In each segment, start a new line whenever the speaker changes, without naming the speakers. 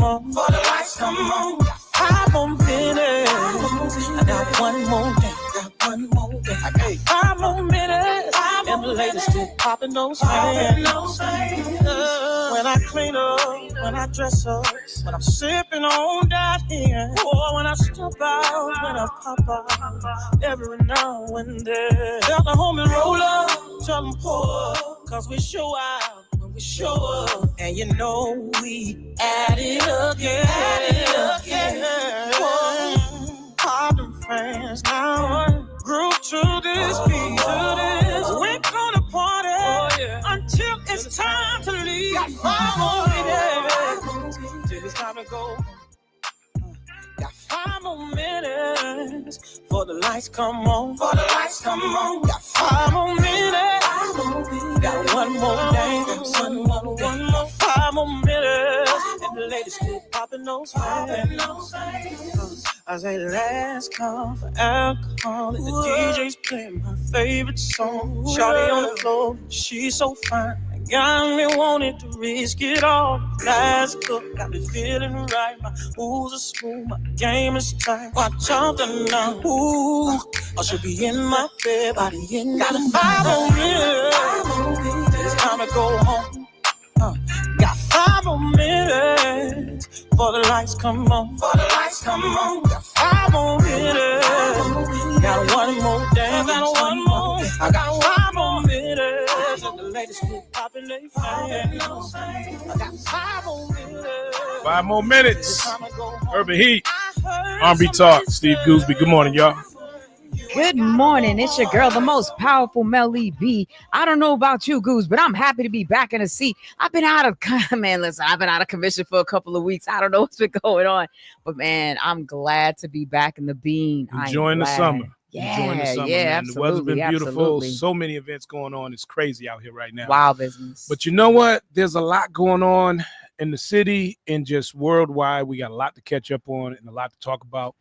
on. For the lights come on. 5 more minutes. I got one more day. I got 5 more minutes. And the ladies still popping those fans. When I clean up, when I dress up, when I'm sipping on that here, or when I step out, when I pop out, every now and then. Tell the homie roll up, tell them pull up, cause we show out when we show up. And you know we at it again. All them friends now group to this beat. We're gonna party until it's time to leave. Got 5 more minutes till it's time to go. Got 5 more minutes for the lights come on. For the lights come on. Got 5 more minutes. Got one more dance. One more. 5 more minutes. And the ladies still popping those fans. I say last call for alcohol, and the DJ's playing my favorite song. Shawty on the floor, she's so fine. Got me wanting to risk it all. Last cup got me feeling right. My moves are smooth, my game is tight. Watch out now, ooh, I should be in my bed, body in. Got 5 more minutes. It's time to go home. Got 5 more minutes for the lights come on. For the lights come on. Got 5 more minutes. Got one more dance. Got one more. I got 5 more minutes. And the ladies keep popping their fans. I got 5 more minutes.
5 more minutes. Urban Heat. R&B Talk. Steve Gooseby. Good morning, y'all.
Good morning. It's your girl, the most powerful Melly B. I don't know about you, Goose, but I'm happy to be back in the seat. I've been out of commission for a couple of weeks. I don't know what's been going on, but man, I'm glad to be back in the bean.
Enjoying the summer.
Yeah,
Enjoying the summer,
yeah,
man.
absolutely.
The weather's been beautiful.
Absolutely.
So many events going on. It's crazy out here right now.
Wild business.
But you know what? There's a lot going on in the city and just worldwide. We got a lot to catch up on and a lot to talk about.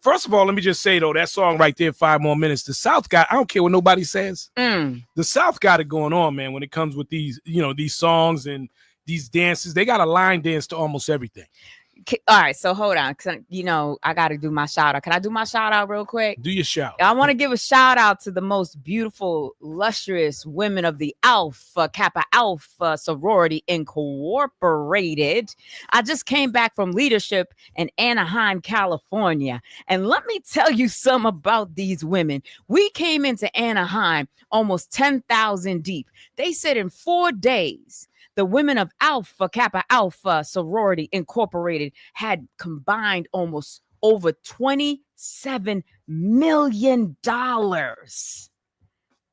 First of all, let me just say, though, that song right there, 5 more minutes, the South got, I don't care what nobody says. The South got it going on, man, when it comes with these, these songs and these dances. They got a line dance to almost everything.
All right, so hold on. I got to do my shout out. Can I do my shout out real quick?
Do your shout.
I want to give a shout out to the most beautiful, lustrous women of the Alpha Kappa Alpha Sorority Incorporated. I just came back from leadership in Anaheim, California. And let me tell you some about these women. We came into Anaheim almost 10,000 deep. They said in 4 days, the women of Alpha Kappa Alpha Sorority Incorporated had combined almost over $27 million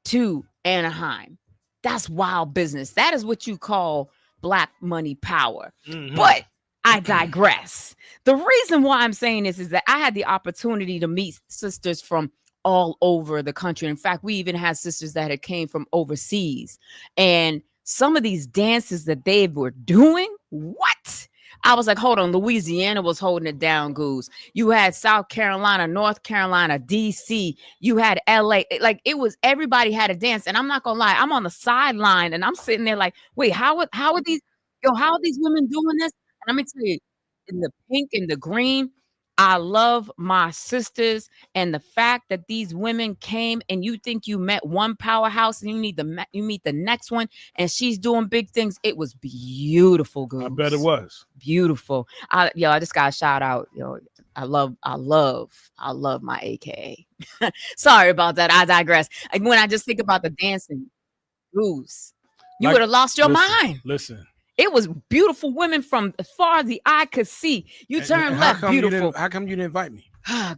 to Anaheim. That's wild business. That is what you call black money power. But I digress. The reason why I'm saying this is that I had the opportunity to meet sisters from all over the country. In fact, we even had sisters that had came from overseas. And some of these dances that they were doing, what? I was like, hold on, Louisiana was holding it down, Goose. You had South Carolina, North Carolina, DC. You had LA. Like, it was, everybody had a dance. And I'm not gonna lie, I'm on the sideline and I'm sitting there like, wait, how are these women doing this? And let me tell you, in the pink and the green, I love my sisters, and the fact that these women came and you think you met one powerhouse and you meet the next one and she's doing big things. It was beautiful, Goose.
I bet it was
beautiful. I just got a shout out. I love my AKA. Sorry about that. I digress. When I just think about the dancing, Goose, you would have lost your mind.
Listen.
It was beautiful women from as far as the eye could see. You turn left, beautiful.
How come you didn't invite me?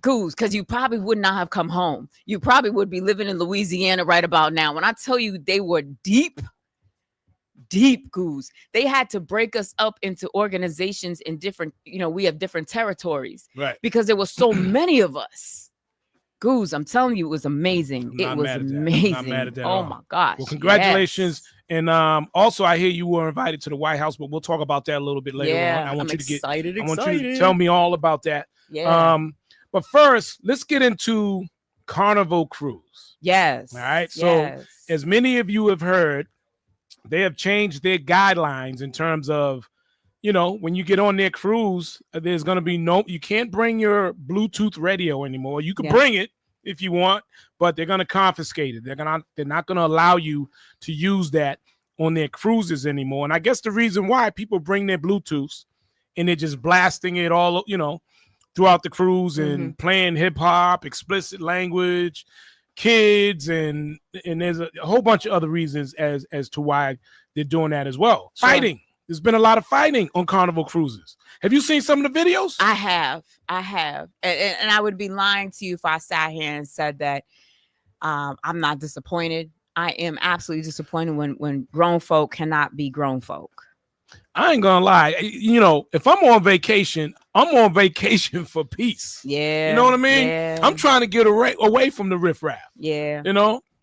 Goose, because you probably would not have come home. You probably would be living in Louisiana right about now. When I tell you they were deep, Goose, they had to break us up into organizations in different, we have different territories.
Right.
Because there were so many of us. Goose, I'm telling you, it was amazing. It was amazing.
I'm not mad at that.
Oh my gosh.
Well, congratulations. Yes. And also, I hear you were invited to the White House, but we'll talk about that a little bit later on. I want you to tell me all about that.
Yeah.
But first, let's get into Carnival Cruise.
Yes.
All right. So, as many of you have heard, they have changed their guidelines in terms of, when you get on their cruise, there's going to be you can't bring your Bluetooth radio anymore. You can bring it if you want, but they're going to confiscate it. They're not going to allow you to use that on their cruises anymore. And I guess the reason why people bring their Bluetooths and they're just blasting it all, throughout the cruise and playing hip hop, explicit language, kids, and there's a whole bunch of other reasons as to why they're doing that as well. Sure. Fighting. There's been a lot of fighting on Carnival cruises. Have you seen some of the videos?
I have. And I would be lying to you if I sat here and said that I'm not disappointed. I am absolutely disappointed when grown folk cannot be grown folk.
I ain't gonna lie. If I'm on vacation for peace.
Yeah.
You know what I mean?
Yeah.
I'm trying to get away from the riffraff.
Yeah.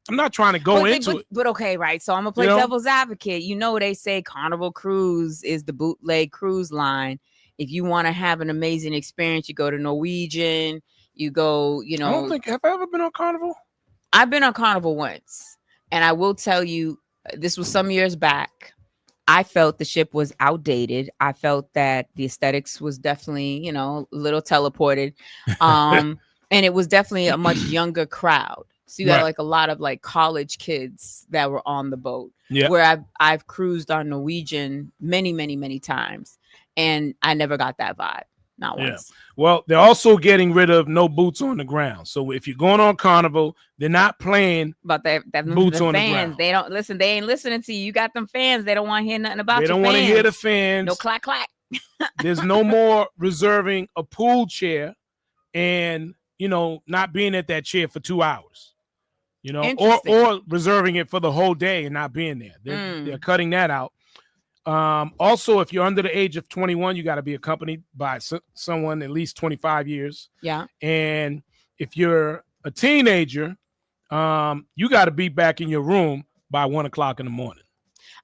I'm not trying to go into it.
But okay, right. So I'm gonna play devil's advocate. They say Carnival Cruise is the bootleg cruise line. If you want to have an amazing experience, you go to Norwegian. You go. I
don't think have I ever been on Carnival.
I've been on Carnival once, and I will tell you, this was some years back. I felt the ship was outdated. I felt that the aesthetics was definitely, a little teleported, and it was definitely a much younger crowd. So you had like a lot of like college kids that were on the boat. Yeah. Where I've cruised on Norwegian many, many, many times, and I never got that vibe. Not once.
Well, they're also getting rid of no boots on the ground. So if you're going on Carnival, they're not playing
about that
boots on
fans.
The ground.
They don't listen. They ain't listening to you. You got them fans. They don't want to hear nothing about you.
They don't want to hear the fans.
No clack clack.
There's no more reserving a pool chair and not being at that chair for 2 hours. Or reserving it for the whole day and not being there. They're cutting that out. Also, if you're under the age of 21, you got to be accompanied by someone at least 25 years.
Yeah.
And if you're a teenager, you got to be back in your room by 1:00 in the morning.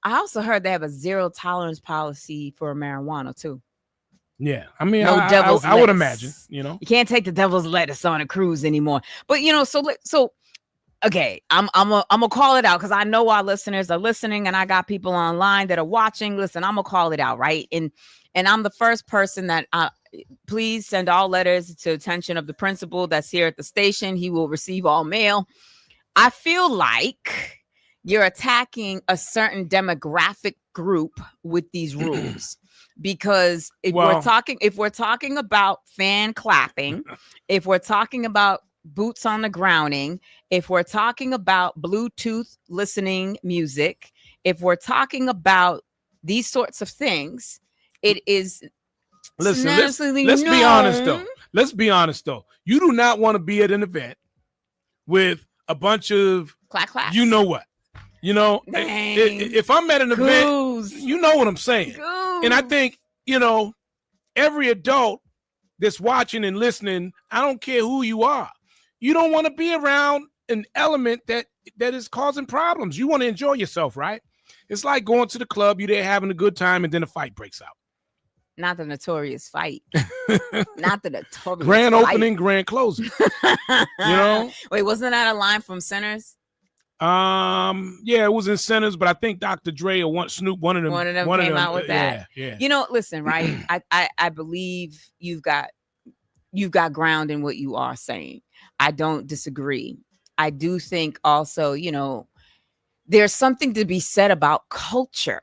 I also heard they have a zero tolerance policy for marijuana too.
Yeah. I mean,
no devil's
I would imagine,
You can't take the devil's lettuce on a cruise anymore. But, so okay, I'm gonna call it out because I know our listeners are listening, and I got people online that are watching. Listen, I'm gonna call it out, right? And I'm the first person that please send all letters to attention of the principal that's here at the station. He will receive all mail. I feel like you're attacking a certain demographic group with these rules. Because if we're talking about fan clapping, if we're talking about boots on the grounding, if we're talking about Bluetooth listening music, if we're talking about these sorts of things, it is.
Let's be honest though. Let's be honest though. You do not want to be at an event with a bunch of
clack clack.
You know what? If I'm at an event, you know what I'm saying. And I think, every adult that's watching and listening, I don't care who you are. You don't want to be around an element that is causing problems. You want to enjoy yourself, right? It's like going to the club, you're there having a good time, and then a fight breaks out.
Not the notorious fight. Not the notorious
grand
fight.
Opening, grand closing.
Wait, wasn't that a line from Sinners?
Yeah, it was in Sinners, but I think Dr. Dre or Snoop, one of them
came out with that.
Yeah.
Listen, right? I believe you've got ground in what you are saying. I don't disagree. I do think also, there's something to be said about culture.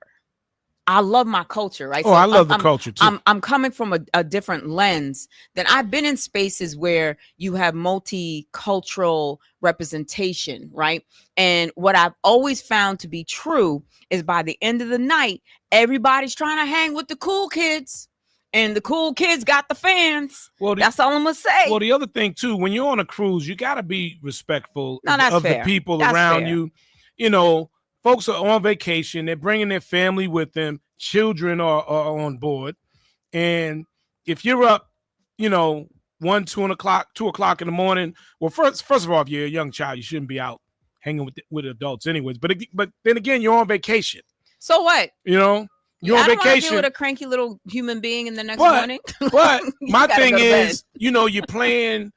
I love my culture, right?
Oh, so I love the culture too.
I'm coming from a different lens. Than I've been in spaces where you have multicultural representation, right? And what I've always found to be true is by the end of the night, everybody's trying to hang with the cool kids. And the cool kids got the fans. Well, that's all I'm gonna say.
Well, the other thing too, when you're on a cruise, you got to be respectful of
fair.
The people
that's
around
fair.
you. Folks are on vacation. They're bringing their family with them. Children are on board. And if you're up, 1, 2 o'clock in the morning. Well, first of all, if you're a young child, you shouldn't be out hanging with adults anyways. But then again, you're on vacation.
So what?
You're on vacation. I don't want to
deal with a cranky little human being in the next
morning.
But
my thing is, you're playing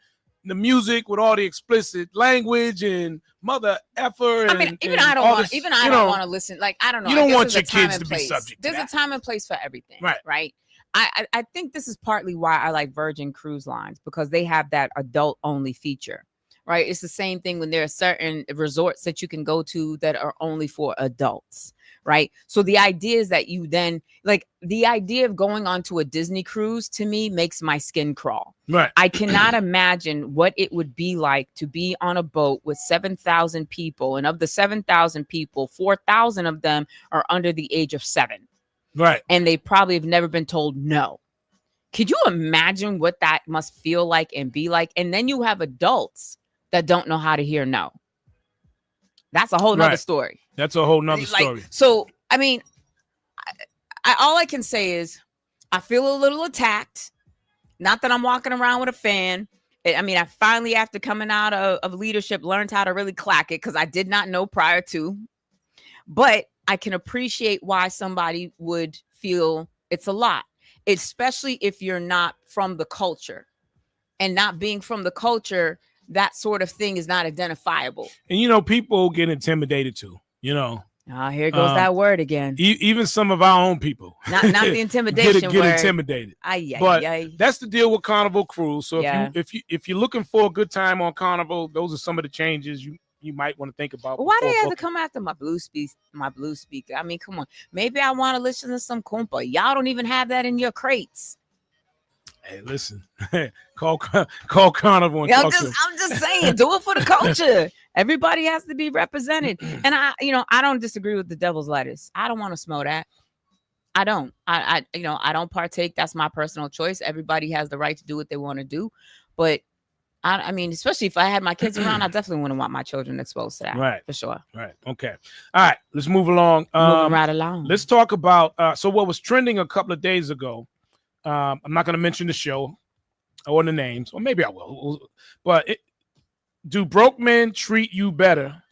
the music with all the explicit language and mother effer. And,
I mean, even I don't want to listen. Like, I don't know.
You don't want your kids to be subject to that.
There's a time and place for everything.
Right.
I think this is partly why I like Virgin Cruise Lines, because they have that adult only feature. Right. It's the same thing when there are certain resorts that you can go to that are only for adults. Right. So the idea is that you then, like, the idea of going onto a Disney cruise, to me, makes my skin crawl.
Right.
I cannot imagine what it would be like to be on a boat with 7,000 people. And of the 7,000 people, 4,000 of them are under the age of 7.
Right.
And they probably have never been told no. Could you imagine what that must feel like and be like? And then you have adults that don't know how to hear no. That's a whole nother story.
That's a whole nother story.
So, I mean, all I can say is I feel a little attacked. Not that I'm walking around with a fan. I mean, I finally, after coming out of leadership, learned how to really clack it, because I did not know prior to. But I can appreciate why somebody would feel it's a lot, especially if you're not from the culture. And not being from the culture, that sort of thing is not identifiable.
And, people get intimidated too,
here goes that word again.
Even some of our own people.
Not the intimidation
get intimidated. But that's the deal with Carnival Cruise. So if you're looking for a good time on Carnival, those are some of the changes you might want to think about.
Why do they have to come after my blue speaker? I mean, come on. Maybe I want to listen to some compa. Y'all don't even have that in your crates.
Hey, listen, call Carnival. And
I'm just saying, do it for the culture. Everybody has to be represented. And I don't disagree with the devil's lettuce. I don't want to smell that. I don't. I don't partake. That's my personal choice. Everybody has the right to do what they want to do. But I mean, especially if I had my kids around, I definitely wouldn't want my children exposed to that. Right. For sure.
Right. Okay. All right. Let's move along.
Moving right along.
Let's talk about so what was trending a couple of days ago. I'm not going to mention the show or the names, or maybe I will. But do broke men treat you better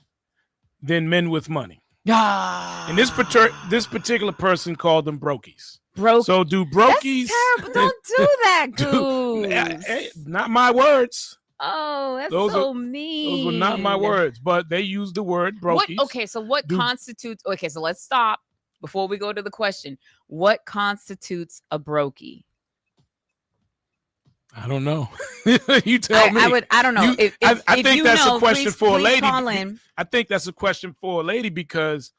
than men with money? And this particular person called them brokies. So do brokies?
That's terrible. Don't do that, Goose.
Not my words.
Oh, that's mean.
Those were not my words, but they used the word brokies.
So what constitutes? Okay, so let's stop before we go to the question. What constitutes a brokie?
I don't know. You tell me.
I don't know.
I think that's a question for a lady.
I
think that's a question for a lady, because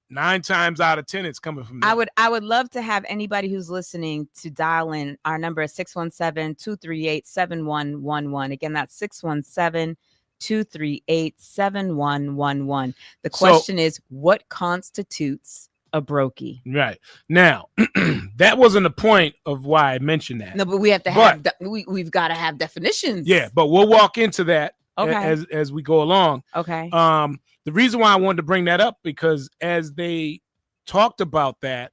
9 times out of 10 it's coming from them.
I would love to have anybody who's listening to dial in. Our number is 617-238-7111. Again, that's 617-238-7111. The question is, what constitutes a brokie?
Right. Now, that wasn't the point of why I mentioned that.
No, but we have to we've got to have definitions.
Yeah, but we'll walk into that
okay.
as we go along.
Okay.
The reason why I wanted to bring that up, because as they talked about that,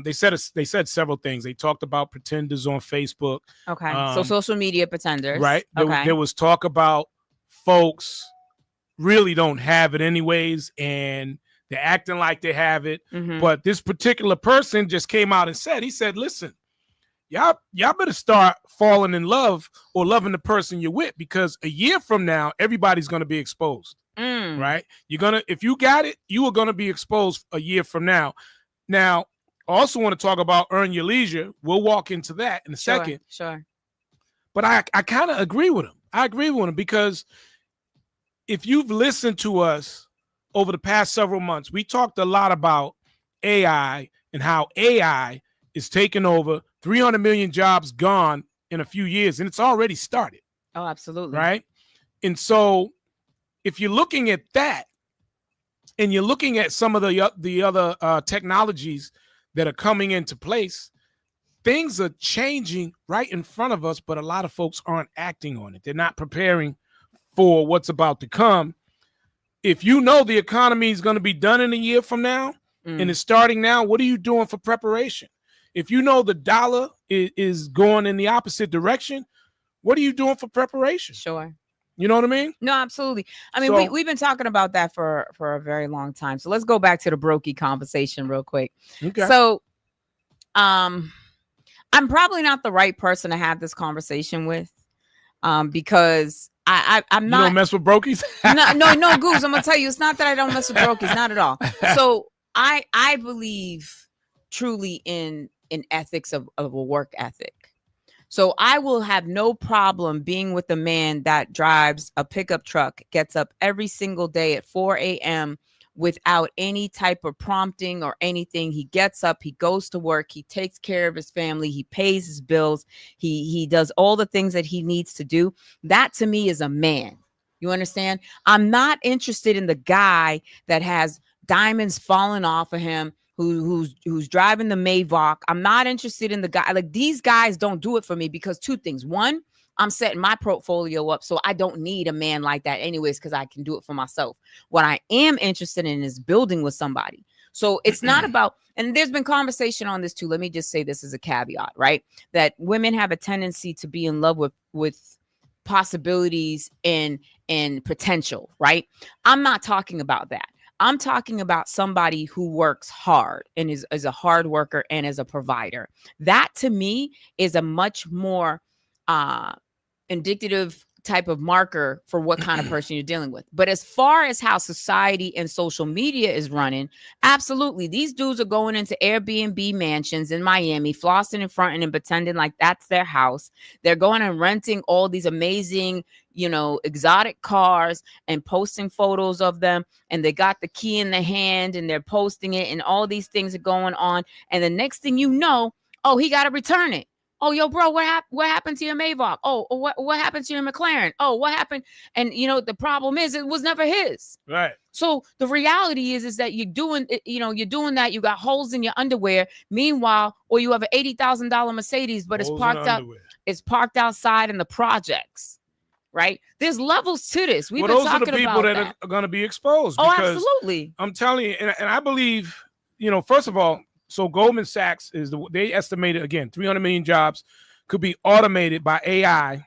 they said several things. They talked about pretenders on Facebook.
Okay. So social media pretenders.
Right. There was talk about folks really don't have it anyways, and they're acting like they have it. Mm-hmm. But this particular person just came out and said, listen, y'all better start falling in love or loving the person you're with, because a year from now, everybody's going to be exposed. Right. If you got it, you are going to be exposed a year from now. Now, I also want to talk about earn your leisure. We'll walk into that in a second.
Sure.
But I kind of agree with him. Because if you've listened to us over the past several months, we talked a lot about AI and how AI is taking over. 300 million jobs gone in a few years, and it's already started.
Oh, absolutely.
Right. And so if you're looking at that, and you're looking at some of the other technologies that are coming into place, things are changing right in front of us, but a lot of folks aren't acting on it. They're not preparing for what's about to come. If you know the economy is going to be done in a year from now and it's starting now, what are you doing for preparation? If you know the dollar is going in the opposite direction, what are you doing for preparation?
Sure.
You know what I mean?
No, absolutely. I mean, we've been talking about that for a very long time. So let's go back to the brokie conversation real quick.
Okay.
So I'm probably not the right person to have this conversation with. Because I'm
You
not.
don't mess with brokies.
no, Goose. I'm gonna tell you, it's not that I don't mess with brokies, not at all. So I believe truly in ethics of a work ethic. So I will have no problem being with a man that drives a pickup truck, gets up every single day at 4 a.m. without any type of prompting or anything. He gets up, he goes to work, he takes care of his family, he pays his bills, he does all the things that he needs to do. That to me is a man. You understand? I'm not interested in the guy that has diamonds falling off of him, who's driving the Maybach. I'm not interested in the guy. Like, these guys don't do it for me because two things. One, I'm setting my portfolio up, so I don't need a man like that anyways, because I can do it for myself. What I am interested in is building with somebody. So it's not about, and there's been conversation on this too. Let me just say this as a caveat, right? That women have a tendency to be in love with possibilities and potential, right? I'm not talking about that. I'm talking about somebody who works hard and is a hard worker and is a provider. That to me is a much more indicative type of marker for what kind of person you're dealing with. But as far as how society and social media is running, absolutely, these dudes are going into Airbnb mansions in Miami, flossing and fronting and pretending like that's their house. They're going and renting all these amazing, exotic cars and posting photos of them. And they got the key in the hand and they're posting it, and all these things are going on. And the next thing you know, oh, he got to return it. Oh, yo, bro, what happened to your Maybach? Oh, what happened to your McLaren? Oh, what happened? And the problem is it was never his.
Right.
So the reality is that you're doing that. You got holes in your underwear. Meanwhile, or you have an $80,000 Mercedes, but it's parked outside in the projects. Right. There's levels to this. We've been
those
talking
are the people that are going to be exposed.
Oh, absolutely.
I'm telling you, and I believe, first of all, so Goldman Sachs they estimated, again, 300 million jobs could be automated by AI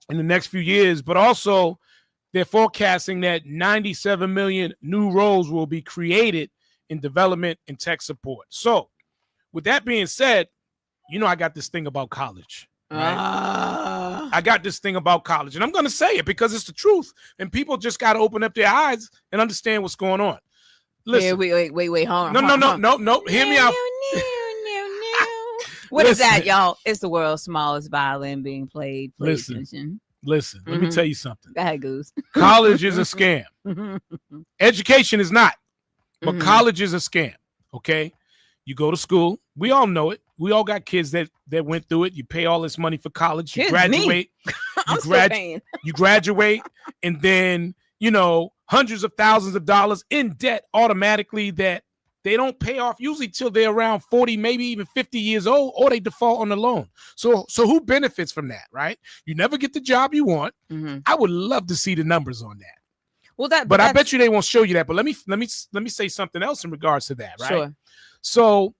in the next few years, but also they're forecasting that 97 million new roles will be created in development and tech support. So with that being said, I got this thing about college. Right? I got this thing about college, and I'm going to say it because it's the truth, and people just got to open up their eyes and understand what's going on. Listen.
Wait, hold on.
No. Hear me out.
What is that, y'all? It's the world's smallest violin being played.
Listen, let me tell you something.
Go ahead, Goose.
College is a scam. Education is not, but college is a scam. Okay? You go to school. We all know it. We all got kids that went through it. You pay all this money for college. You graduate. You graduate, and then, hundreds of thousands of dollars in debt automatically that they don't pay off usually till they're around 40, maybe even 50 years old, or they default on the loan. So who benefits from that, right? You never get the job you want. I would love to see the numbers on that.
Well,
but I bet you they won't show you that. But let me say something else in regards to that, right?
Sure.
So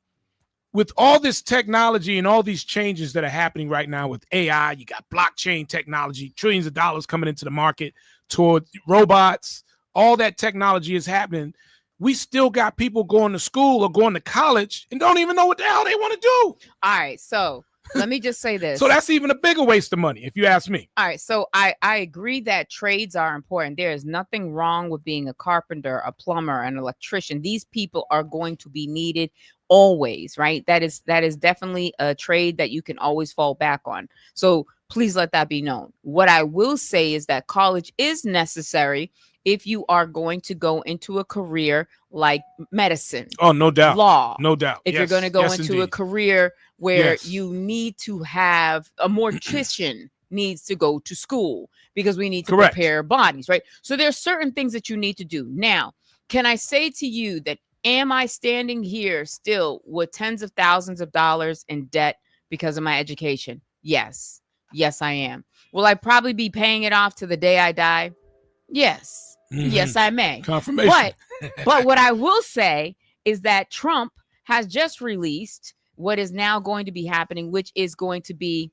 with all this technology and all these changes that are happening right now with AI, you got blockchain technology, trillions of dollars coming into the market toward robots. All that technology is happening. We still got people going to school or going to college and don't even know what the hell they want to do.
All right. So let me just say this.
So that's even a bigger waste of money, if you ask me.
All right. So I agree that trades are important. There is nothing wrong with being a carpenter, a plumber, an electrician. These people are going to be needed always, right? That is definitely a trade that you can always fall back on. So please let that be known. What I will say is that college is necessary if you are going to go into a career like medicine.
Oh, no doubt.
Law.
No doubt.
If you're going to go into a career where you need to have a mortician needs to go to school because we need to prepare bodies, right? So there's certain things that you need to do. Now, can I say to you that am I standing here still with tens of thousands of dollars in debt because of my education? Yes. Yes, I am. Will I probably be paying it off to the day I die? Yes. Yes, I may.
Confirmation.
But what I will say is that Trump has just released what is now going to be happening, which is going to be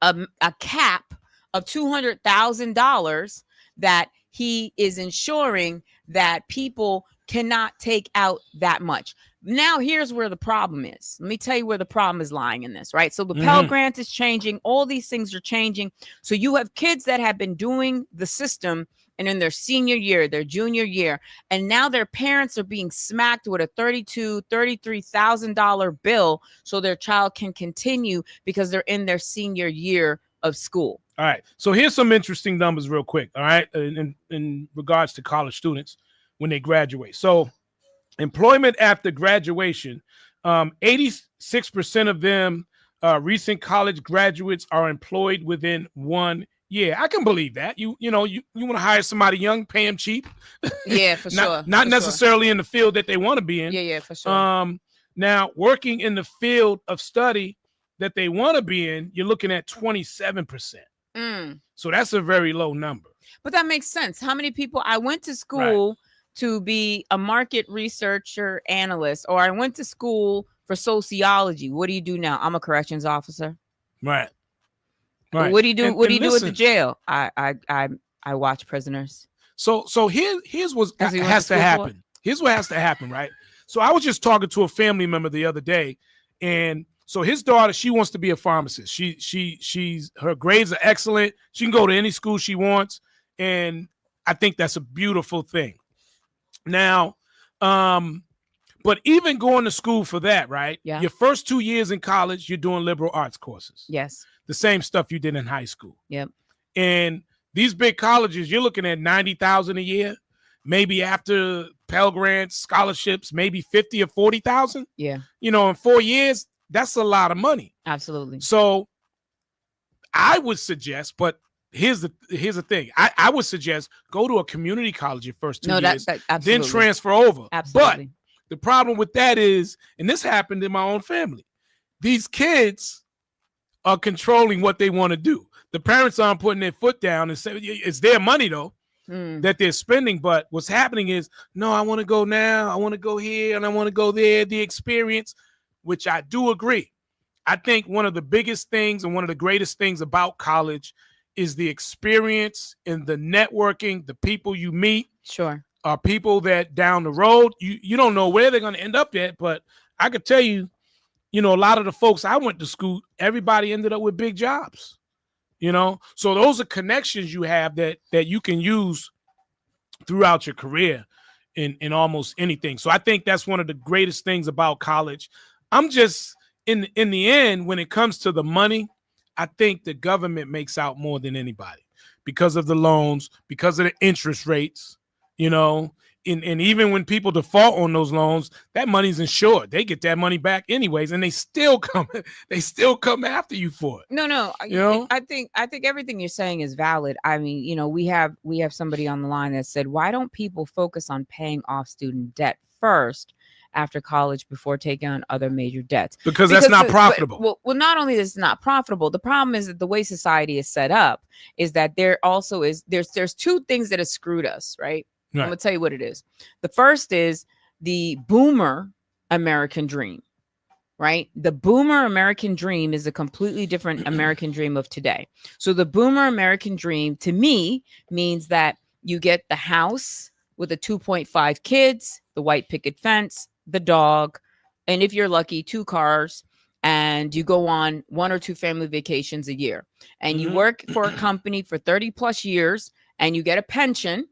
a cap of $200,000 that he is ensuring that people cannot take out that much. Now, here's where the problem is. Let me tell you where the problem is lying in this, right? So the Pell Grant is changing. All these things are changing. So you have kids that have been doing the system and in their senior year, their junior year, and now their parents are being smacked with a $33,000 bill so their child can continue because they're in their senior year of school.
All right. So here's some interesting numbers real quick. All right. In regards to college students when they graduate. So employment after graduation, 86% of them recent college graduates are employed within 1 year. I can believe that. You want to hire somebody young, pay them cheap.
Yeah, for sure.
Not necessarily in the field that they want to be in.
Yeah, for sure.
Now, working in the field of study that they want to be in, you're looking at 27%. So that's a very low number.
But that makes sense. How many people? I went to school to be a market researcher analyst, or I went to school for sociology. What do you do now? I'm a corrections officer.
Right.
What do you do? What do you do at the jail? I watch prisoners.
So here's what has to happen. Here's what has to happen, right? So I was just talking to a family member the other day, and so his daughter, she wants to be a pharmacist. She's her grades are excellent. She can go to any school she wants, and I think that's a beautiful thing. Now, but even going to school for that, right?
Yeah.
Your first 2 years in college, you're doing liberal arts courses.
Yes.
The same stuff you did in high school.
Yep.
And these big colleges, you're looking at $90,000 a year. Maybe after Pell Grants, scholarships, maybe 50 or 40,000.
Yeah.
In 4 years, that's a lot of money.
Absolutely.
So I would suggest, but here's the thing. I would suggest go to a community college your first 2 years, then transfer over.
Absolutely.
But the problem with that is, and this happened in my own family, these kids are controlling what they want to do. The parents aren't putting their foot down and say it's their money though that they're spending. But what's happening is, no, I want to go now. I want to go here and I want to go there. The experience, which I do agree. I think one of the biggest things and one of the greatest things about college is the experience and the networking, the people you meet.
Sure.
Are people that down the road, you don't know where they're going to end up at, but I could tell you, a lot of the folks I went to school, everybody ended up with big jobs, So those are connections you have that you can use throughout your career in almost anything. So I think that's one of the greatest things about college. I'm just, in the end, when it comes to the money, I think the government makes out more than anybody because of the loans, because of the interest rates, and even when people default on those loans, that money's insured. They get that money back anyways, and they still come after you for it.
No. I think everything you're saying is valid. I mean, we have somebody on the line that said, why don't people focus on paying off student debt first after college before taking on other major debts?
Because that's not profitable.
Well, not only is it not profitable, the problem is that the way society is set up is that there also is there's two things that have screwed us, right? I'm gonna tell you what it is. The first is the boomer American dream, right? The boomer American dream is a completely different American dream of today. So the boomer American dream to me means that you get the house with the 2.5 kids, the white picket fence, the dog, and if you're lucky, 2 cars, and you go on 1 or 2 family vacations a year, and you work for a company for 30 plus years, and you get a pension,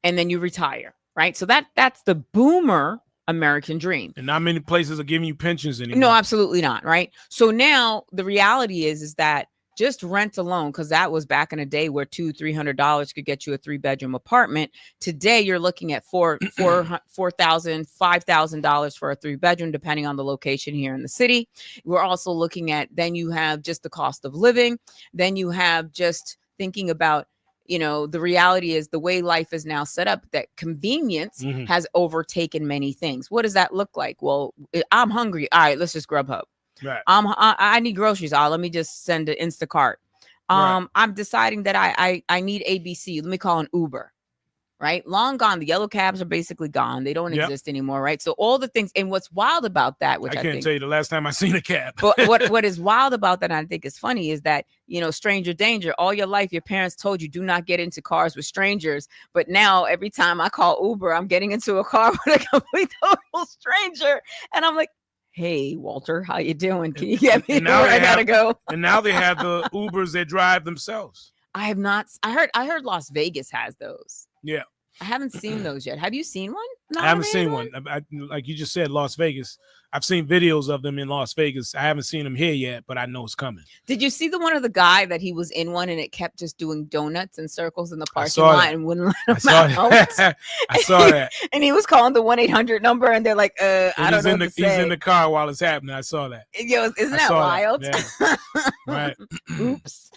and then you retire, right? So that's the boomer American dream. And
not many places are giving you pensions anymore.
No, absolutely not, right? So now the reality is that just rent alone, because that was back in a day where $200-$300 could get you a 3-bedroom apartment. Today, you're looking at $4,000, $5,000 for a 3-bedroom, depending on the location here in the city. We're also looking at, then you have just the cost of living. Then you have just thinking about, the reality is the way life is now set up, that convenience has overtaken many things. What does that look like? Well, I'm hungry. All right, let's just Grubhub.
Right.
I need groceries. Let me just send an Instacart. I'm deciding that I need ABC. Let me call an Uber. right? Long gone. The yellow cabs are basically gone. They don't exist anymore, right? So all the things, and what's wild about that, which
I
I
can't
think,
tell you the last time I seen a cab.
but what is wild about that, and I think is funny, is that, you know, stranger danger. All your life, your parents told you do not get into cars with strangers. But now every time I call Uber, I'm getting into a car with a complete total stranger, and I'm like, hey, Walter, how you doing? Can you get me where I gotta go?
And now they have the Ubers that drive themselves.
I have not. I heard Las Vegas has those.
Yeah.
I haven't seen those yet. Have you seen one? No,
I haven't seen one. Like you just said, Las Vegas. I've seen videos of them in Las Vegas. I haven't seen them here yet, but I know it's coming.
Did you see the one of the guy that he was in one and it kept just doing donuts and circles in the parking lot and wouldn't let him out?
I saw that.
And he was calling the 1-800 number, and they're like, I don't know what to say.
He's in the car while it's happening. I saw that.
Yo, isn't that wild?
That. Yeah. Right.
Oops.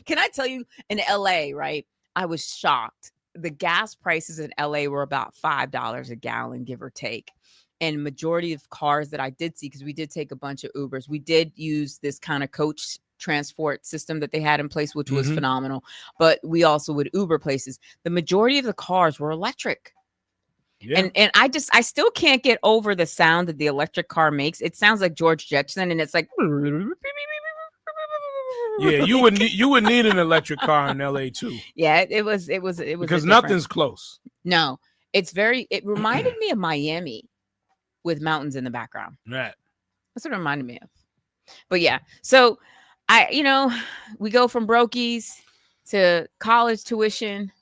Can I tell you, in LA, right? I was shocked. The gas prices in LA were about $5 a gallon, give or take. And majority of cars that I did see, because we did take a bunch of Ubers, we did use this kind of coach transport system that they had in place, which was phenomenal. But we also would Uber places. The majority of the cars were electric. Yeah. And I still can't get over the sound that the electric car makes. It sounds like George Jetson, and it's like,
yeah, you would need an electric car in LA too.
Yeah, it was
because nothing's close.
No, it reminded me of Miami with mountains in the background.
Right.
That's what it reminded me of. But yeah, so we go from brokies to college tuition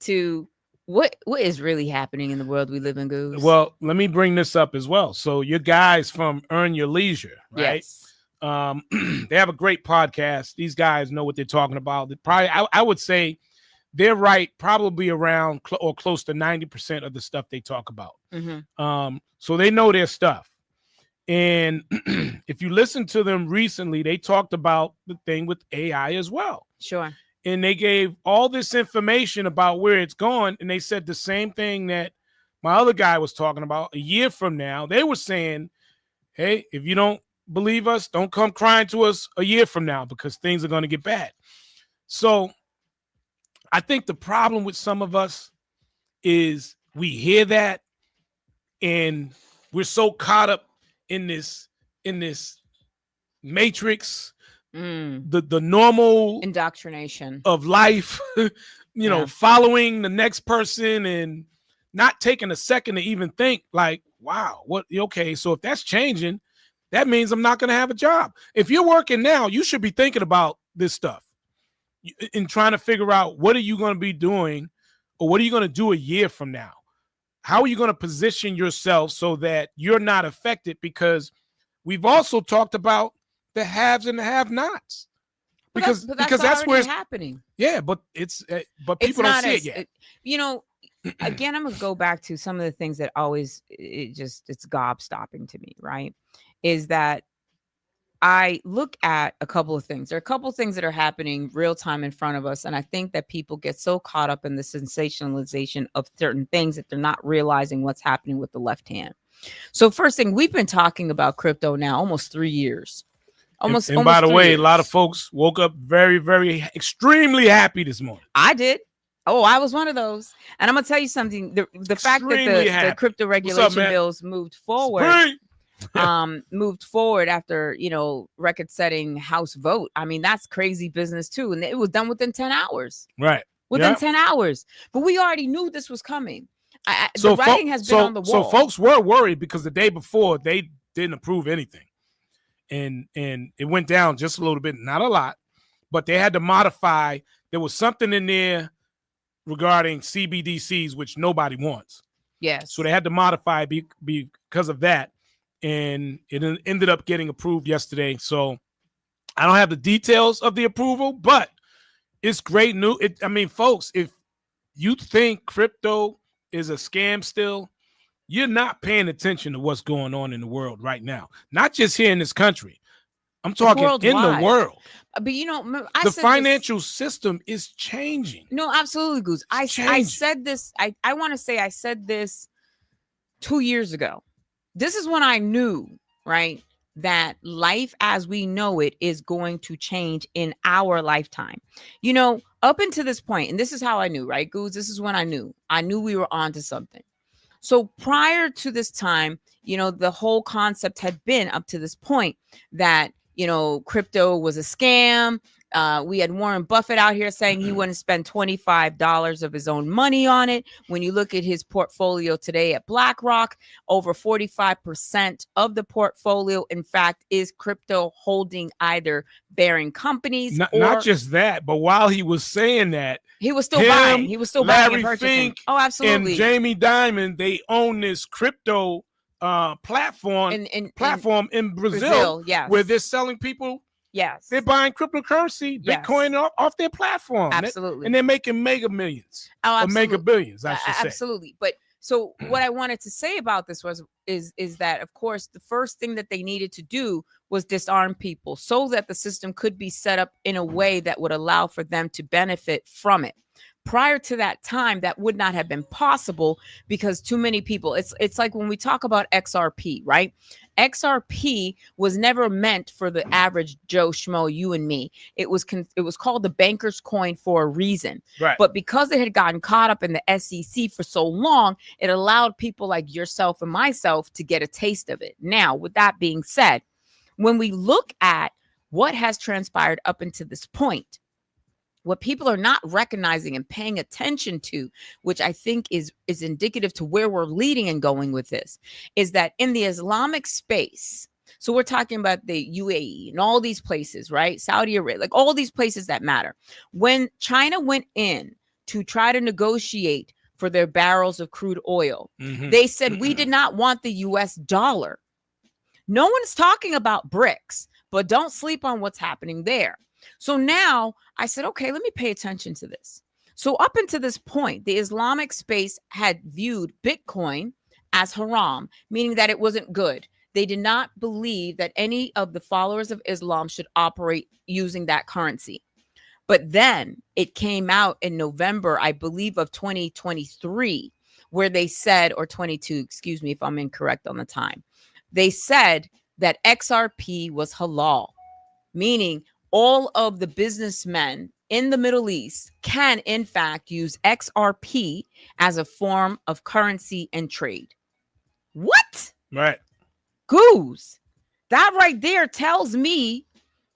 to what is really happening in the world we live in, Goose?
Well, let me bring this up as well. So your guys from Earn Your Leisure, right?
Yes.
They have a great podcast. These guys know what they're talking about. I would say they're right probably around or close to 90% of the stuff they talk about. So they know their stuff. And if you listen to them recently, they talked about the thing with AI as well.
Sure.
And they gave all this information about where it's going. And they said the same thing that my other guy was talking about a year from now. They were saying, hey, if you don't believe us, don't come crying to us a year from now because things are going to get bad. So I think the problem with some of us is we hear that and we're so caught up in this matrix, the normal
indoctrination
of life, following the next person and not taking a second to even think like, wow, okay, so if that's changing, that means I'm not going to have a job. If you're working now, you should be thinking about this stuff and trying to figure out what are you going to be doing or what are you going to do a year from now? How are you going to position yourself so that you're not affected? Because we've also talked about the haves and the have-nots. Because that's where it's
happening.
Yeah, but people don't see it yet.
Again, I'm going to go back to some of the things that always it's gobstopping to me, right? Is that I look at a couple of things. There are a couple of things that are happening real time in front of us. And I think that people get so caught up in the sensationalization of certain things that they're not realizing what's happening with the left hand. So first thing, we've been talking about crypto now almost 3 years.
And by the way, a lot of folks woke up very, very extremely happy this morning.
I did. Oh, I was one of those. And I'm going to tell you something. The fact that the crypto regulation bills moved forward. Moved forward after record-setting House vote. I mean, that's crazy business too, and it was done within 10 hours.
Right,
within 10 hours. But we already knew this was coming. The writing has been on the wall.
So folks were worried because the day before they didn't approve anything, and it went down just a little bit, not a lot, but they had to modify. There was something in there regarding CBDCs, which nobody wants.
Yes.
So they had to modify because of that. And it ended up getting approved yesterday. So I don't have the details of the approval, but it's great news. Folks, if you think crypto is a scam still, you're not paying attention to what's going on in the world right now. Not just here in this country. I'm talking in the world.
But
the financial system is changing.
No, absolutely, Goose. I said this. I want to say I said this 2 years ago. This is when I knew, right, that life as we know it is going to change in our lifetime. You know, up until this point, and this is how I knew, right, Goose? This is when I knew we were onto something. So prior to this time, you know, the whole concept had been up to this point that, you know, crypto was a scam. We had Warren Buffett out here saying he wouldn't spend $25 of his own money on it. When you look at his portfolio today at BlackRock, over 45% of the portfolio, in fact, is crypto holding either bearing companies.
Not just that, but while he was saying that,
he was still buying. He was still buying and purchasing.
Fink
oh, absolutely.
And Jamie Dimon, they own this crypto platform in Brazil,
yes,
where they're selling people.
Yes,
they're buying cryptocurrency, Bitcoin off their platform.
Absolutely,
and they're making mega millions.
Oh,
or mega billions, I should say.
Absolutely. But so what I wanted to say about this is that, of course, the first thing that they needed to do was disarm people so that the system could be set up in a way that would allow for them to benefit from it. Prior to that time, that would not have been possible because too many people, it's like when we talk about XRP, right? XRP was never meant for the average Joe Schmo, you and me. It was called the banker's coin for a reason.
Right.
But because it had gotten caught up in the SEC for so long, it allowed people like yourself and myself to get a taste of it. Now, with that being said, when we look at what has transpired up until this point, what people are not recognizing and paying attention to, which I think is indicative to where we're leading and going with this, is that in the Islamic space, so we're talking about the UAE and all these places, right? Saudi Arabia, like all these places that matter. When China went in to try to negotiate for their barrels of crude oil, they said, we did not want the US dollar. No one's talking about BRICS, but don't sleep on what's happening there. So now I said, okay, let me pay attention to this. So up until this point, the Islamic space had viewed Bitcoin as haram, meaning that it wasn't good. They did not believe that any of the followers of Islam should operate using that currency. But then it came out in November, I believe, of 2023, where they said, or 22, excuse me if I'm incorrect on the time. They said that XRP was halal, meaning all of the businessmen in the Middle East can, in fact, use XRP as a form of currency and trade. What?
Right.
Goose. That right there tells me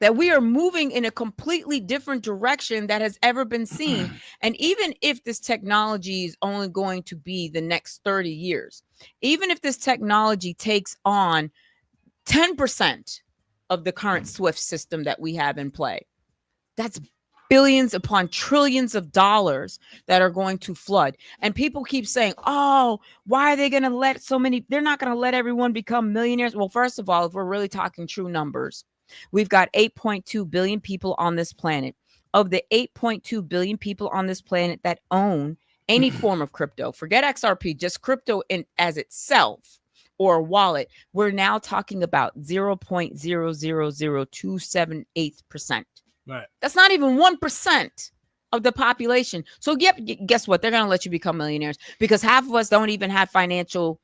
that we are moving in a completely different direction that has ever been seen. And even if this technology is only going to be the next 30 years, even if this technology takes on 10% of the current SWIFT system that we have in play, that's billions upon trillions of dollars that are going to flood. And people keep saying, oh, why are they going to let so many? They're not going to let everyone become millionaires. Well, first of all, if we're really talking true numbers, we've got 8.2 billion people on this planet. Of the 8.2 billion people on this planet that own any form of crypto, forget XRP, just crypto as itself, or a wallet, we're now talking about 0.0002778%.
Right.
That's not even 1% of the population. So yep, guess what? They're going to let you become millionaires because half of us don't even have financial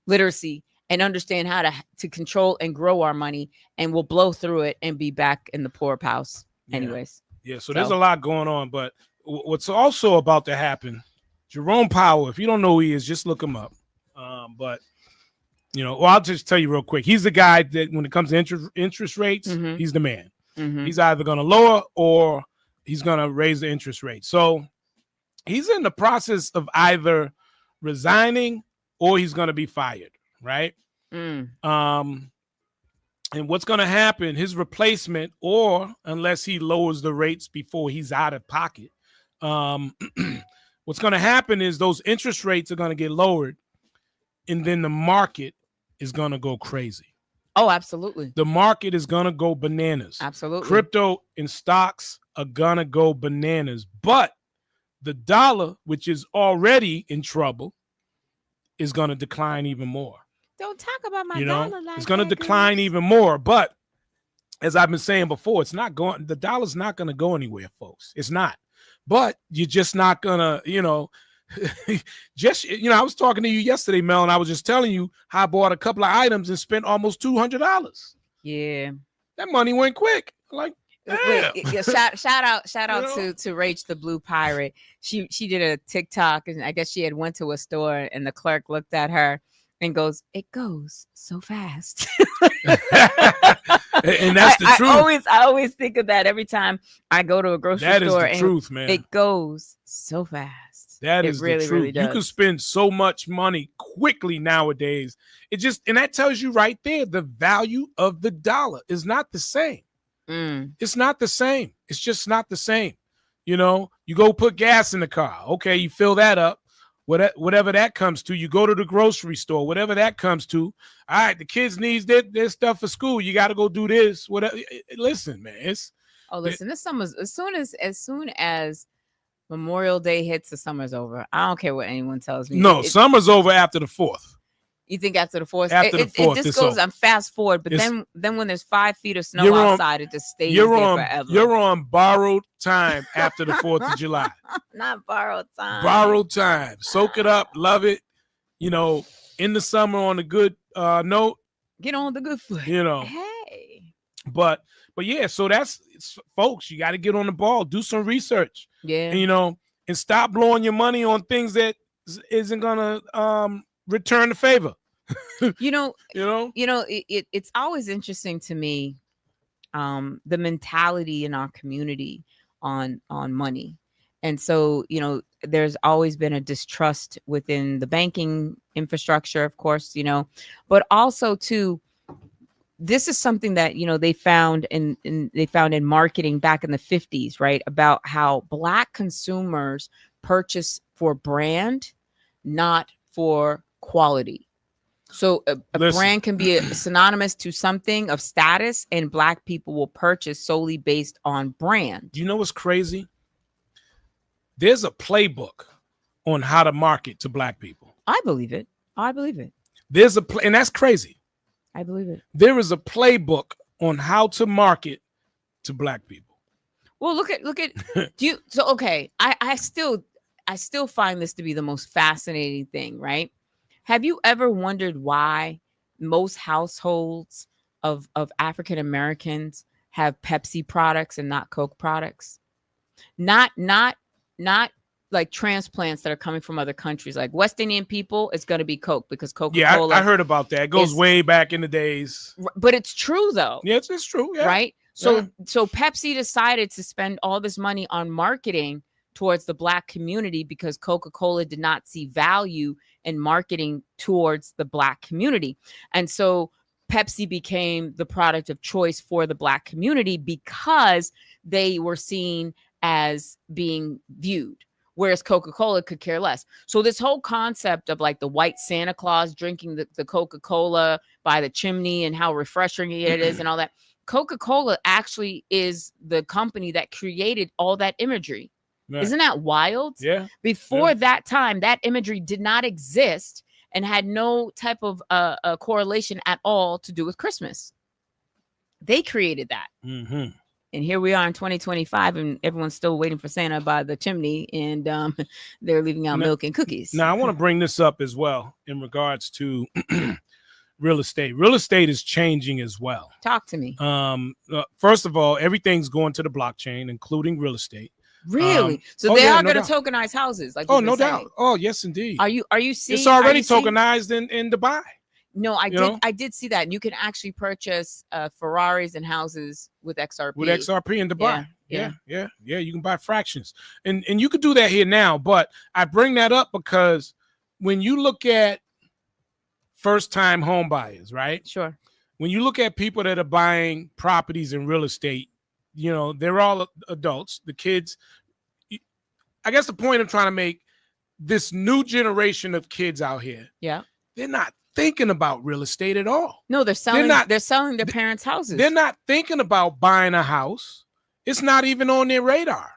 literacy and understand how to control and grow our money, and we'll blow through it and be back in the poorhouse anyways.
Yeah, so there's a lot going on, but what's also about to happen, Jerome Powell, if you don't know who he is, just look him up. But you know, well, I'll just tell you real quick. He's the guy that when it comes to interest rates, he's the man. He's either going to lower or he's going to raise the interest rate. So he's in the process of either resigning or he's going to be fired, right? And what's going to happen, his replacement, or unless he lowers the rates before he's out of pocket, what's going to happen is those interest rates are going to get lowered, and then the market is going to go crazy.
Oh, absolutely.
The market is going to go bananas.
Absolutely.
Crypto and stocks are going to go bananas. But the dollar, which is already in trouble, is going to decline even more.
Don't talk about my dollar like
it's going to decline even more. But as I've been saying before, the dollar's not going to go anywhere, folks. It's not. But you're just not going to, I was talking to you yesterday, Mel, and I was just telling you how I bought a couple of items and spent almost $200.
Yeah.
That money went quick. Like,
Wait,
damn.
yeah, shout out
know?
to Rach the Blue Pirate. She did a TikTok, and I guess she had went to a store, and the clerk looked at her and goes, "It goes so fast."
And that's the truth.
I always think of that every time I go to a grocery
That is
store.
the truth, man.
It goes so fast.
That
it
is
really,
the truth.
really does.
You can spend so much money quickly nowadays. And that tells you right there, the value of the dollar is not the same. It's not the same. It's just not the same. You know, you go put gas in the car. Okay, you fill that up. Whatever that comes to, you go to the grocery store, whatever that comes to. All right, the kids needs their stuff for school. You got to go do this. Whatever. Listen, man. This
summer's as soon as Memorial Day hits, the summer's over. I don't care what anyone tells me.
No, summer's over after the 4th.
You think after the 4th?
After the 4th,
it just goes. I'm fast forward, but then when there's 5 feet of snow outside, it just stays there forever.
You're on borrowed time after the 4th of July.
Not borrowed time.
Borrowed time. Soak it up. Love it. You know, in the summer on a good note.
Get on the good foot.
You know.
Hey.
But yeah, so folks, you got to get on the ball. Do some research.
Yeah.
And, and stop blowing your money on things that isn't going to return the favor.
It's always interesting to me, the mentality in our community on money. And so, there's always been a distrust within the banking infrastructure, of course, but also too, this is something that, they found in marketing back in the 50s, right? About how Black consumers purchase for brand, not for quality. So a brand can be synonymous to something of status, and Black people will purchase solely based on brand.
You know what's crazy? There's a playbook on how to market to Black people.
I believe it.
There's and that's crazy.
I believe it.
There is a playbook on how to market to Black people.
Well, look at you. So okay, I still find this to be the most fascinating thing, right? Have you ever wondered why most households of African Americans have Pepsi products and not Coke products? Not like transplants that are coming from other countries. Like West Indian people, it's going to be Coke because Coca-Cola.
Yeah, I heard about that. It goes way back in the days.
But it's true though.
Yes, it's true. Yeah.
Right? So Pepsi decided to spend all this money on marketing towards the Black community because Coca-Cola did not see value in marketing towards the Black community. And so Pepsi became the product of choice for the Black community because they were seen as being viewed, whereas Coca-Cola could care less. So this whole concept of like the white Santa Claus drinking the Coca-Cola by the chimney and how refreshing it is and all that, Coca-Cola actually is the company that created all that imagery. Right. Isn't that wild?
Yeah.
Before that time, that imagery did not exist and had no type of a correlation at all to do with Christmas. They created that. Mm-hmm. And here we are in 2025, and everyone's still waiting for Santa by the chimney, and they're leaving out milk and cookies.
Now, I want to bring this up as well in regards to real estate. Real estate is changing as well.
Talk to me.
First of all, everything's going to the blockchain, including real estate.
Really? So they are going to tokenize houses, like
no doubt. Oh, yes, indeed.
Are you seeing?
It's already tokenized in Dubai.
No, I did see that. You can actually purchase Ferraris and houses with XRP.
With XRP in Dubai. Yeah. You can buy fractions, and you could do that here now. But I bring that up because when you look at first-time home buyers, right?
Sure.
When you look at people that are buying properties in real estate, they're all adults. The kids, I guess the point I'm trying to make, this new generation of kids out here, they're not thinking about real estate at all.
No, they're selling their parents' houses.
They're not thinking about buying a house. It's not even on their radar.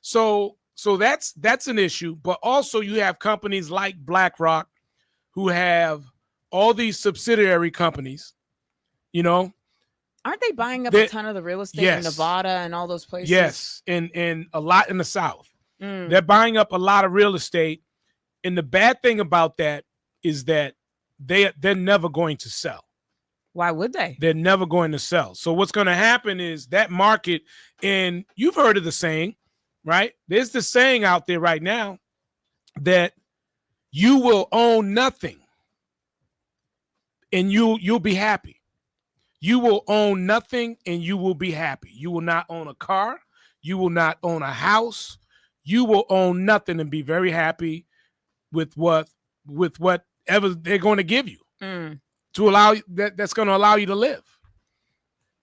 So that's an issue. But also you have companies like BlackRock who have all these subsidiary companies,
Aren't they buying up a ton of the real estate in Nevada and all those places?
Yes, and a lot in the South. They're buying up a lot of real estate. And the bad thing about that is that they're never going to sell.
Why would they?
They're never going to sell. So what's going to happen is that market, and you've heard of the saying, right? There's the saying out there right now that you will own nothing and you'll be happy. You will own nothing and you will be happy. You will not own a car. You will not own a house. You will own nothing and be very happy with whatever they're going to give you to allow that's going to allow you to live.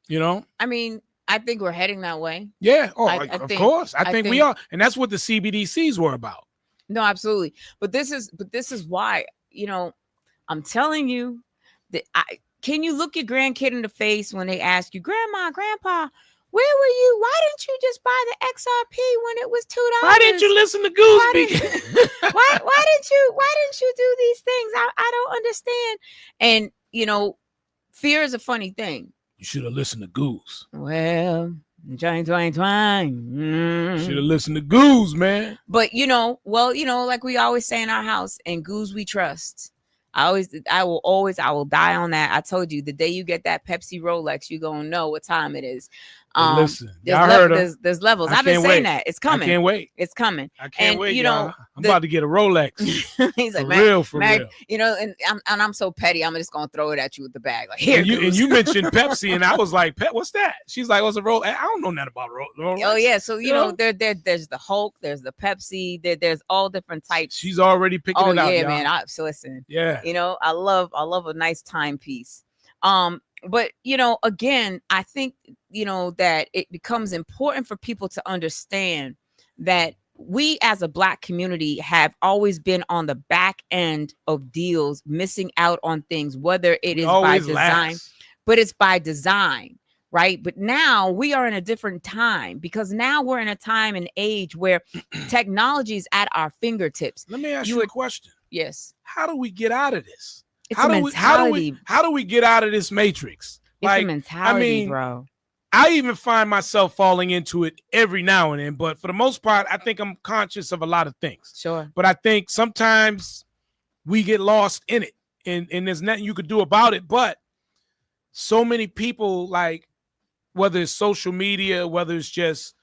You know?
I mean, I think we're heading that way.
Yeah. Oh, of course. I think we are. And that's what the CBDCs were about.
No, absolutely. But this is why, I'm telling you that can you look your grandkid in the face when they ask you, Grandma, Grandpa, where were you? Why didn't you just buy the XRP when it was $2?
Why didn't you listen to Gooseby?
Why didn't you do these things? I don't understand. And fear is a funny thing.
You should have listened to Goose.
Well, twang, twang, twang.
Should have listened to Goose, man.
But like we always say in our house, and Goose we trust. I will die on that. I told you, the day you get that Pepsi Rolex, you're gonna know what time it is.
Listen, there's
levels. I've been saying that. It's coming.
I can't wait.
It's coming.
I can't wait. I'm about to get a Rolex.
He's like,
for real.
And I'm so petty. I'm just gonna throw it at you with the bag. Like, here.
And you mentioned Pepsi, and I was like, what's that? She's like, what's a Rolex? I don't know nothing about Rolex.
Oh yeah. So there's the Hulk, there's the Pepsi, there's all different types.
She's already picking it out.
Oh yeah,
y'all.
man. So listen.
Yeah.
I love a nice timepiece. But again, I think that it becomes important for people to understand that we as a Black community have always been on the back end of deals, missing out on things, whether it is by design, but it's by design, right? But now we are in a different time, because now we're in a time and age where technology is at our fingertips.
Let me ask you a question.
Yes.
How do we get out of this?
It's a mentality.
How do we get out of this matrix?
It's a mentality, bro.
I even find myself falling into it every now and then, but for the most part, I think I'm conscious of a lot of things.
Sure.
But I think sometimes we get lost in it, and there's nothing you could do about it. But so many people, like, whether it's social media, whether it's just,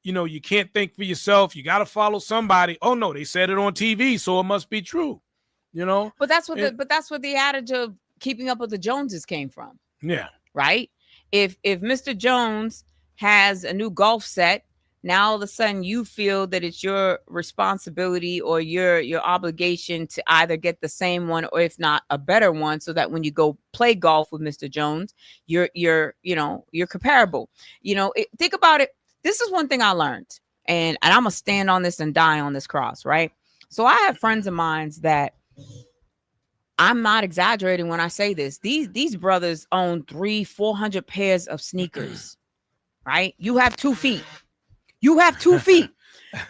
you can't think for yourself, you got to follow somebody. Oh no, they said it on TV, so it must be true. But that's what the adage of keeping up with the Joneses came from. Yeah.
Right. If Mr. Jones has a new golf set, now all of a sudden you feel that it's your responsibility or your obligation to either get the same one, or if not a better one, so that when you go play golf with Mr. Jones, you're comparable. Think about it. This is one thing I learned, and I'm gonna stand on this and die on this cross, right? So I have friends of mine that, I'm not exaggerating when I say this, these brothers own 300-400 pairs of sneakers, right? You have 2 feet.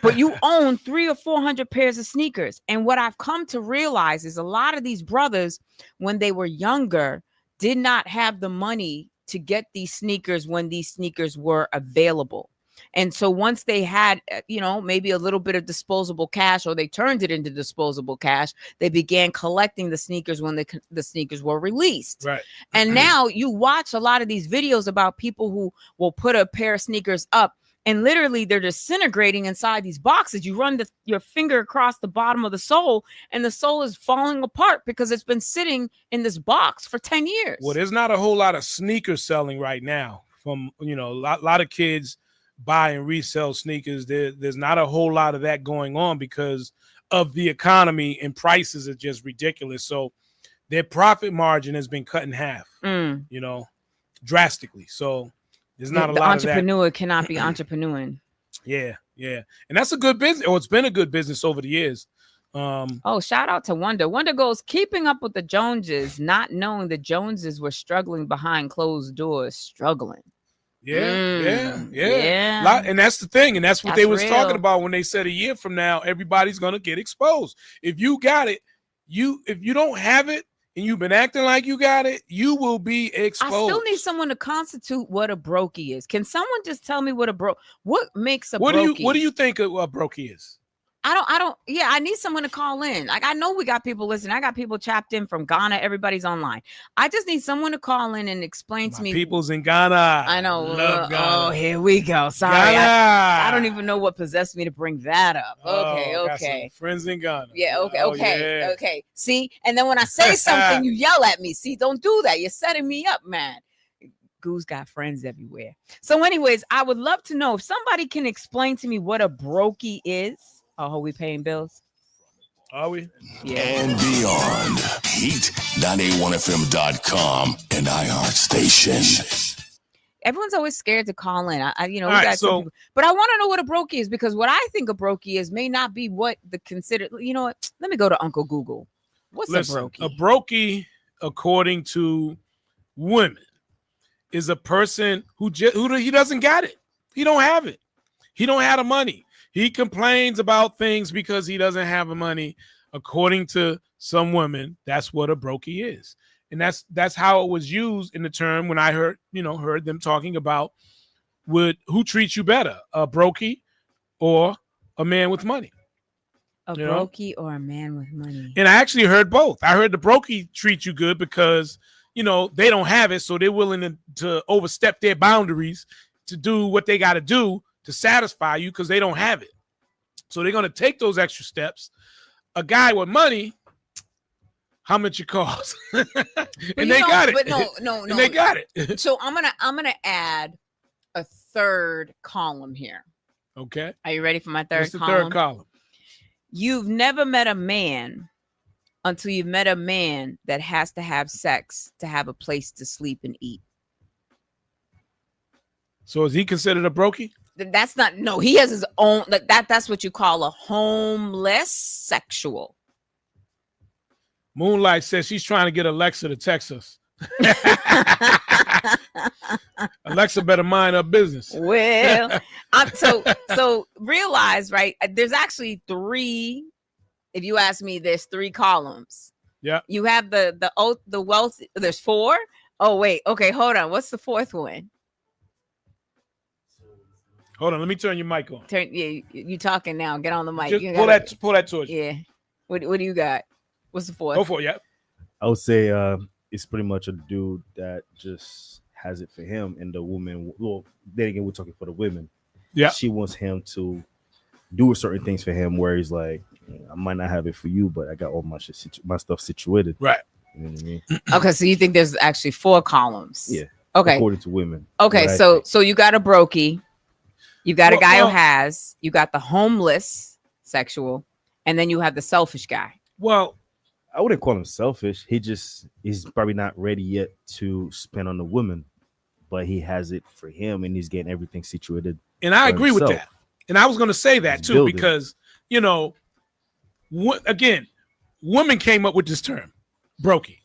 But you own 300 or 400 pairs of sneakers. And what I've come to realize is a lot of these brothers, when they were younger, did not have the money to get these sneakers when these sneakers were available. And so once they had, maybe a little bit of disposable cash, or they turned it into disposable cash, they began collecting the sneakers when the sneakers were released.
Right.
And now you watch a lot of these videos about people who will put a pair of sneakers up, and literally they're disintegrating inside these boxes. You run your finger across the bottom of the sole, and the sole is falling apart because it's been sitting in this box for 10 years.
Well, there's not a whole lot of sneakers selling right now from, a lot of kids buy and resell sneakers. There's not a whole lot of that going on because of the economy, and prices are just ridiculous. So their profit margin has been cut in half, drastically. So there's not a lot of that. The
entrepreneur cannot be entrepreneuring.
Yeah. And that's a good business. It's been a good business over the years.
Shout out to Wonder. Wonder goes, keeping up with the Joneses, not knowing the Joneses were struggling behind closed doors, struggling.
Yeah. And that's the thing. And that's what they was talking about when they said a year from now, everybody's going to get exposed. If you got it, if you don't have it and you've been acting like you got it, you will be exposed. I
still need someone to constitute what a brokey is. Can someone just tell me what makes a brokey?
What do you think a brokey is?
I need someone to call in. Like, I know we got people listening. I got people chapped in from Ghana. Everybody's online. I just need someone to call in and explain to me.
People's in Ghana.
I know.
Love Ghana.
Oh, here we go. Sorry. I don't even know what possessed me to bring that up. Okay.
Got some friends in Ghana.
Yeah. Okay. Okay. See? And then when I say something, you yell at me. See, don't do that. You're setting me up, man. Goose got friends everywhere. So anyways, I would love to know if somebody can explain to me what a brokey is. Oh, are we paying bills?
Are we?
Yeah. And beyond. Heat981fm.com and iHeartStation.
Everyone's always scared to call in. But I want to know what a brokey is, because what I think a brokey is may not be what the considered. You know what? Let me go to Uncle Google. What's a brokey?
A brokey, according to women, is a person who he doesn't got it. He don't have it. He don't have the money. He complains about things because he doesn't have the money. According to some women, that's what a brokey is. And that's how it was used in the term when I heard them talking about who treats you better, a brokey or a man with money.
A brokey or a man with money.
And I actually heard both. I heard the brokey treat you good because they don't have it, so they're willing to overstep their boundaries to do what they got to do to satisfy you because they don't have it. So they're going to take those extra steps. A guy with money, how much it costs? And they got it.
But no.
And they got it.
So I'm gonna add a third column here.
Okay.
Are you ready for my third column?
What's the third column?
You've never met a man until you've met a man that has to have sex to have a place to sleep and eat.
So is he considered a brokey?
That's not. No, he has his own. That's what you call a homeless sexual.
Moonlight says she's trying to get Alexa to text us. Alexa better mind her business.
Well, so realize, right? There's actually three. If you ask me, there's three columns.
Yeah.
You have the wealth. There's four. Oh wait. Okay. Hold on. What's the fourth one?
Hold on. Let me turn your mic on.
You talking now? Get on the mic.
Just pull that towards you.
Yeah. What do you got? What's the fourth?
Go for it. Yeah.
I would say it's pretty much a dude that just has it for him, and the woman. Well, then again, we're talking for the women.
Yeah.
She wants him to do certain things for him, where he's like, I might not have it for you, but I got all my stuff situated.
Right.
You know what I mean?
Okay, so you think there's actually four columns?
Yeah.
Okay.
According to women.
Okay, so you got a brokey, you got a guy who has, you got the homeless sexual, and then you have the selfish guy.
Well,
I wouldn't call him selfish. He's probably not ready yet to spend on the woman, but he has it for him, and he's getting everything situated.
And I agree with that. And I was going to say that too, because again, women came up with this term, brokey.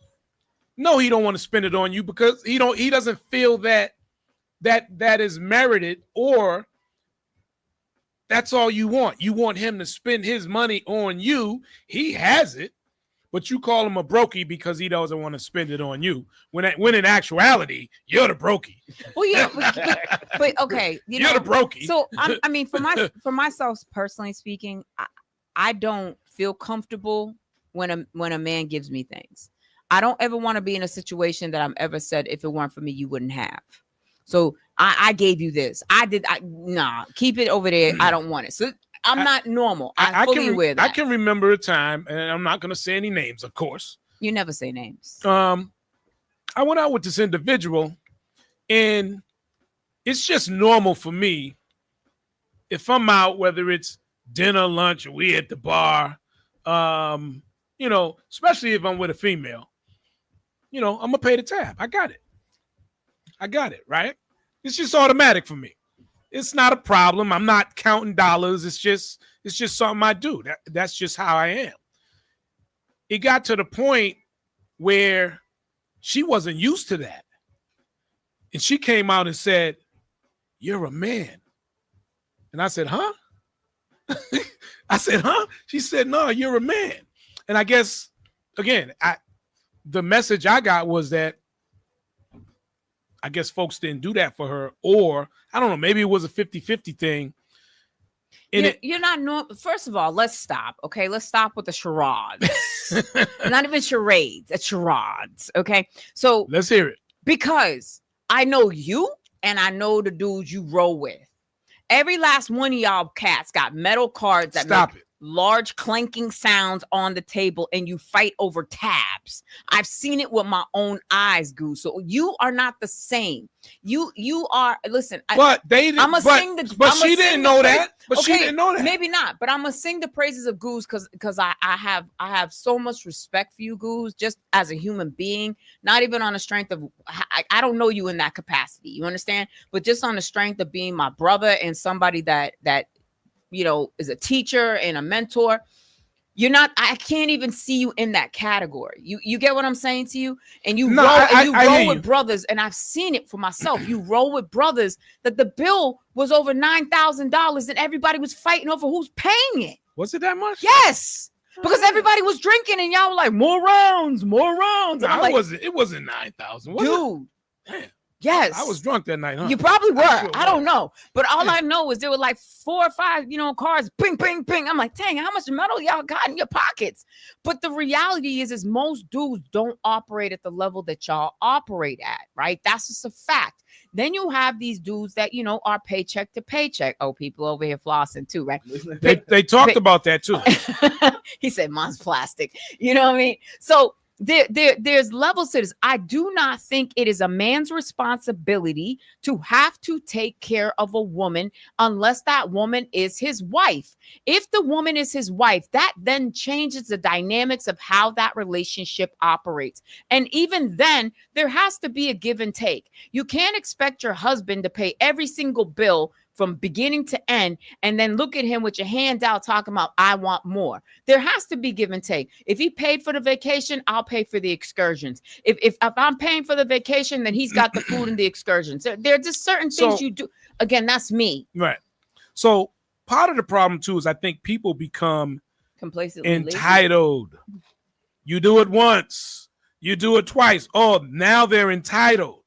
No, he don't want to spend it on you because he doesn't feel that is merited, or that's all you want. You want him to spend his money on you. He has it, but you call him a brokey because he doesn't want to spend it on you. When in actuality, you're the brokey.
Well, yeah, but okay,
you're the brokey.
So I mean, for myself personally speaking, I don't feel comfortable when a man gives me things. I don't ever want to be in a situation that I'm ever said, if it weren't for me, you wouldn't have. So I gave you this. Nah, keep it over there. I don't want it. So I'm not normal. I fully aware that.
I can remember a time, and I'm not going to say any names, of course.
You never say names.
I went out with this individual, and it's just normal for me. If I'm out, whether it's dinner, lunch, or we at the bar, especially if I'm with a female, I'm going to pay the tab. I got it, right? It's just automatic for me. It's not a problem. I'm not counting dollars. It's just something I do. That's just how I am. It got to the point where she wasn't used to that. And she came out and said, "You're a man." And I said, "Huh?" I said, "Huh?" She said, "No, you're a man." And I guess, again, the message I got was that I guess folks didn't do that for her, or I don't know, maybe it was a 50-50 thing.
You're not first of all, let's stop. Okay, let's stop with the charades. Not even charades, it's charades. Okay, so
let's hear it.
Because I know you and I know the dudes you roll with. Every last one of y'all cats got metal cards that make large clanking sounds on the table, and you fight over tabs. I've seen it with my own eyes, Goose. So you are not the same. You are. Listen,
but they didn't.
I'm gonna sing the.
But she didn't know that. But she didn't know that.
Maybe not. But I'm gonna sing the praises of Goose because I have so much respect for you, Goose, just as a human being. Not even on the strength of I don't know you in that capacity. You understand? But just on the strength of being my brother and somebody that is a teacher and a mentor. I can't even see you in that category. You get what I'm saying to you? And you roll with brothers, and I've seen it for myself. You roll with brothers that the bill was over $9,000 and everybody was fighting over who's paying it.
Was it that much?
Yes. Because everybody was drinking and y'all were like, more rounds. And
it wasn't 9,000.
Dude.
Damn.
Yes.
I was drunk that night, huh?
You probably were. I don't know. But all I know is there were like 4 or 5, cars, ping, ping, ping. I'm like, dang, how much metal y'all got in your pockets? But the reality is most dudes don't operate at the level that y'all operate at, right? That's just a fact. Then you have these dudes that, are paycheck to paycheck. Oh, people over here flossing too, right?
They talked about that too.
He said, mine's plastic. You know what I mean? So there's levels to this. I do not think it is a man's responsibility to have to take care of a woman unless that woman is his wife. If the woman is his wife, that then changes the dynamics of how that relationship operates. And even then, there has to be a give and take. You can't expect your husband to pay every single bill from beginning to end, and then look at him with your hand out talking about, I want more. There has to be give and take. If he paid for the vacation, I'll pay for the excursions. If I'm paying for the vacation, then he's got the food and the excursions. There are just certain things you do. Again, that's me.
Right. So part of the problem too is I think people become
complacently
entitled. Lazy. You do it once, you do it twice. Oh, now they're entitled.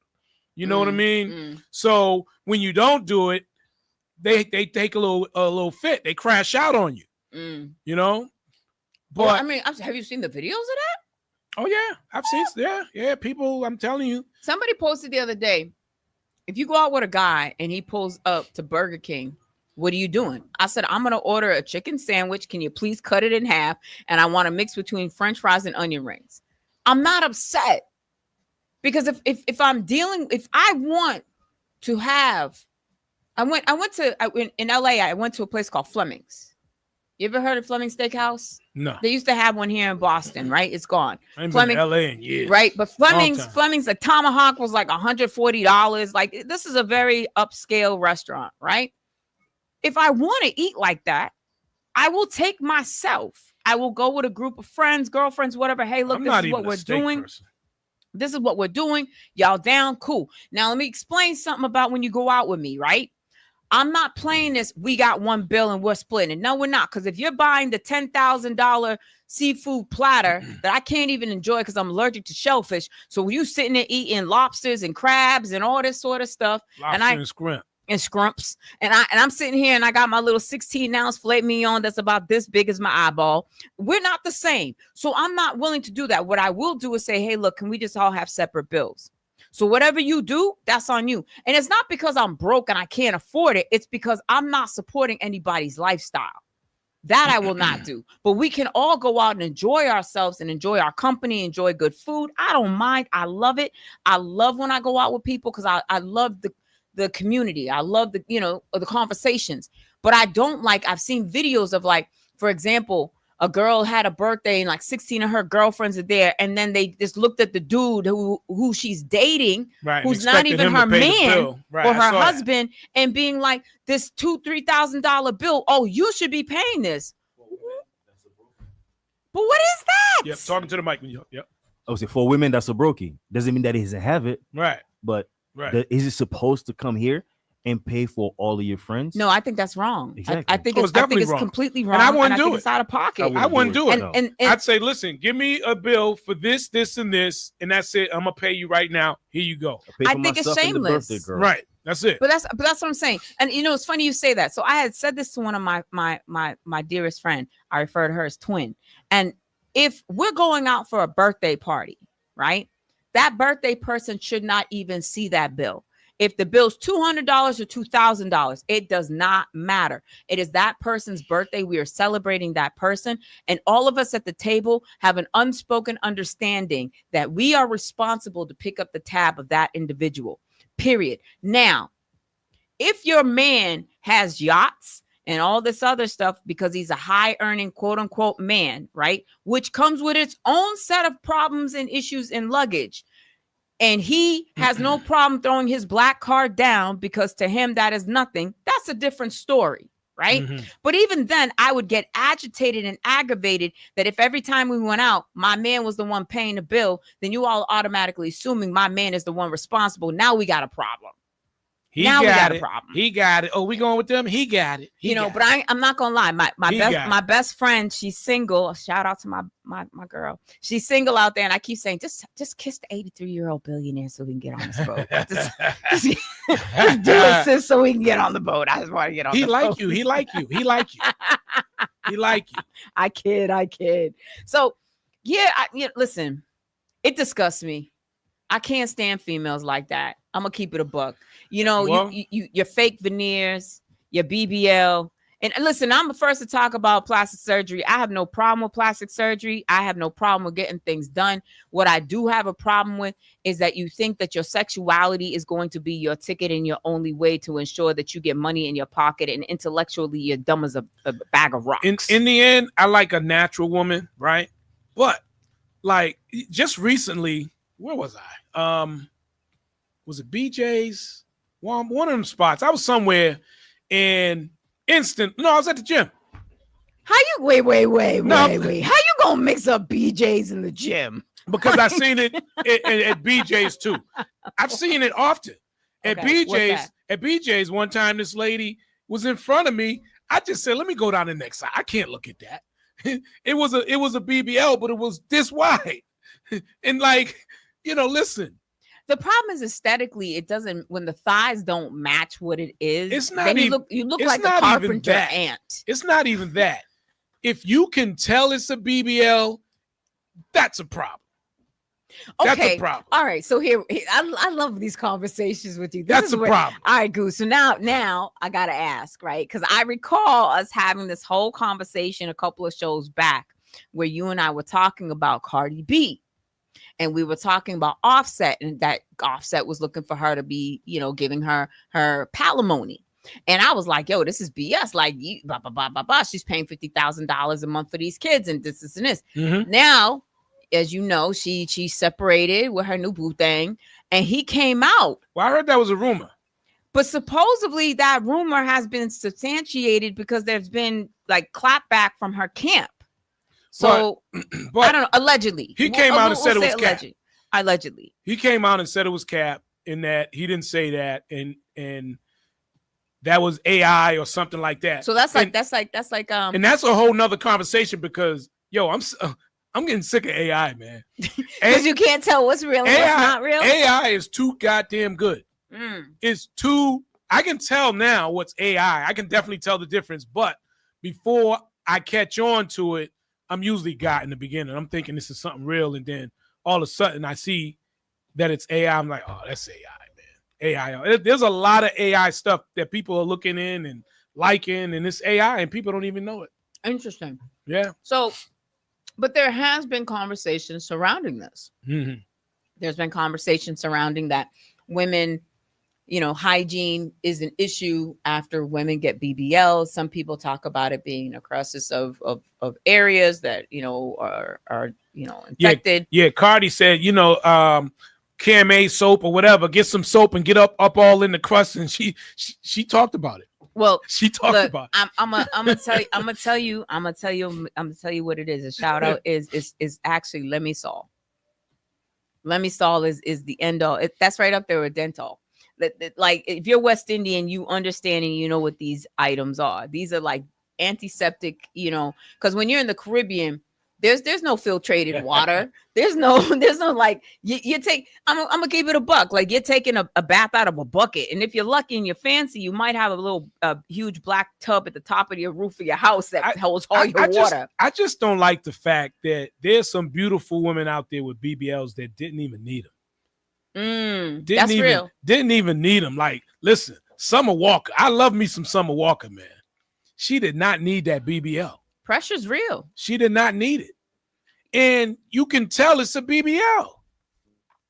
You know what I mean? So when you don't do it, they take a little fit. They crash out on you. But
well, I mean, have you seen the videos of that?
Oh yeah, I've seen. Yeah. People, I'm telling you.
Somebody posted the other day. If you go out with a guy and he pulls up to Burger King, what are you doing? I said, I'm gonna order a chicken sandwich. Can you please cut it in half? And I want to mix between French fries and onion rings. I'm not upset because if I want to have. I went in LA. I went to a place called Fleming's. You ever heard of Fleming's Steakhouse?
No.
They used to have one here in Boston, right? It's gone.
I ain't been to LA in years.
Right? But Fleming's, a tomahawk was like $140. Like, this is a very upscale restaurant, right? If I want to eat like that, I will take myself. I will go with a group of friends, girlfriends, whatever. Hey, look, this is what we're doing. This is what we're doing. Y'all down? Cool. Now, let me explain something about when you go out with me, right? I'm not playing this. We got one bill and we're splitting it. No, we're not. Because if you're buying the $10,000 seafood platter that I can't even enjoy because I'm allergic to shellfish. So you sitting there eating lobsters and crabs and all this sort of stuff. And scrumps. And I'm sitting here and I got my little 16-ounce filet mignon that's about this big as my eyeball. We're not the same. So I'm not willing to do that. What I will do is say, hey, look, can we just all have separate bills? So whatever you do, that's on you. And it's not because I'm broke and I can't afford it. It's because I'm not supporting anybody's lifestyle. That I will not do. But we can all go out and enjoy ourselves and enjoy our company, enjoy good food. I don't mind. I love it. I love when I go out with people because I love the community. I love the conversations. But I don't like, I've seen videos of, like, for example, a girl had a birthday and like 16 of her girlfriends are there. And then they just looked at the dude who she's dating,
right,
who's not even her man or her husband, and being like, this $2,000-$3,000 bill. Oh, you should be paying this. But what is that?
Yep, talking to the mic. Yep.
I would say for women, that's a brokey. Doesn't mean that he doesn't have it.
Right.
But is it supposed to come here and pay for all of your friends?
No, I think that's wrong.
Exactly.
I think it's wrong. Completely wrong.
And I wouldn't do it.
It's out of pocket.
I wouldn't do it.
And
I'd say, listen, give me a bill for this, and this, and that's it. I'm gonna pay you right now. Here you go.
I think it's shameless.
Right. That's it.
But that's what I'm saying. And you know, it's funny you say that. So I had said this to one of my dearest friend. I refer to her as twin. And if we're going out for a birthday party, right? That birthday person should not even see that bill. If the bill's $200 or $2,000, it does not matter. It is that person's birthday. We are celebrating that person. And all of us at the table have an unspoken understanding that we are responsible to pick up the tab of that individual. Period. Now, if your man has yachts and all this other stuff because he's a high earning, quote unquote, man, right? Which comes with its own set of problems and issues and luggage. And he has no problem throwing his black card down because to him that is nothing. That's a different story. Right. Mm-hmm. But even then, I would get agitated and aggravated that if every time we went out, my man was the one paying the bill, then you all automatically assuming my man is the one responsible. Now we got a problem.
We got a problem. He got it. Oh, we going with them? He got it.
But I'm not gonna lie. My best friend, she's single. Shout out to my girl. She's single out there, and I keep saying, just kiss the 83-year-old billionaire so we can get on this boat. just do it, sis, so we can get on the boat. I just want to get on.
He like you. He like you. He like you. He like you.
I kid. So yeah, listen, it disgusts me. I can't stand females like that. I'm gonna keep it a buck. You know, well, your fake veneers, your BBL. And listen, I'm the first to talk about plastic surgery. I have no problem with plastic surgery. I have no problem with getting things done. What I do have a problem with is that you think that your sexuality is going to be your ticket and your only way to ensure that you get money in your pocket, and intellectually you're dumb as a bag of rocks.
In the end, I like a natural woman, right? But like just recently, where was I? Was it BJ's? One of them spots. I was somewhere and I was at the gym.
How you wait? How you gonna mix up BJ's in the gym?
Because I seen it at BJ's too. I've seen it often. At BJ's one time this lady was in front of me. I just said, let me go down the next side. I can't look at that. It was a BBL, but it was this wide. And like, listen.
The problem is aesthetically, it doesn't, when the thighs don't match what it is,
it's not
then
even,
you look like a carpenter ant.
It's not even that. If you can tell it's a BBL, that's a problem.
Okay.
That's a problem.
All right. So here, I love these conversations with you.
That's a problem.
All right, Goose. So now I got to ask, right? Because I recall us having this whole conversation a couple of shows back where you and I were talking about Cardi B. And we were talking about Offset, and that Offset was looking for her to be, giving her palimony. And I was like, yo, this is BS. Like, blah, blah, blah, blah, blah. She's paying $50,000 a month for these kids and this and this. Mm-hmm. Now, as you know, she separated with her new boo thing, and he came out.
Well, I heard that was a rumor.
But supposedly that rumor has been substantiated because there's been like clapback from her camp. So but I don't know. Allegedly,
he came out and said it was cap.
Allegedly,
he came out and said it was cap, and that he didn't say that, and that was AI or something like that.
So that's like
and that's a whole nother conversation because I'm getting sick of AI, man.
Because you can't tell what's real and what's not real.
AI is too goddamn good. It's too. I can tell now what's AI. I can definitely tell the difference, but before I catch on to it, I'm usually got in the beginning. I'm thinking this is something real, and then all of a sudden I see that it's AI. I'm like, oh, that's AI, man. AI. There's a lot of AI stuff that people are looking in and liking, and it's AI, and people don't even know it.
Interesting.
Yeah.
So, but there has been conversation surrounding this.
Mm-hmm.
There's been conversation surrounding that women, hygiene is an issue after women get BBL. Some people talk about it being a crisis of areas that, are infected.
Yeah. Cardi said, KMA soap or whatever, get some soap and get up all in the crust. And she talked about it.
Well,
she talked about it.
I'm gonna tell you what it is. A shout out is actually Lemisol. Lemisol is the end all. That's right up there with Dental. Like if you're West Indian, you understand and you know what these items are. These are like antiseptic, because when you're in the Caribbean, There's no filtrated water. There's no like you take. I'm gonna keep it a buck. Like you're taking a bath out of a bucket, and if you're lucky and you're fancy, you might have a huge black tub at the top of your roof of your house that holds all your water.
I just don't like the fact that there's some beautiful women out there with BBLs that didn't even need them.
Real.
Didn't even need them. Like, listen, Summer Walker. I love me some Summer Walker, man. She did not need that BBL.
Pressure's real.
She did not need it. And you can tell it's a BBL.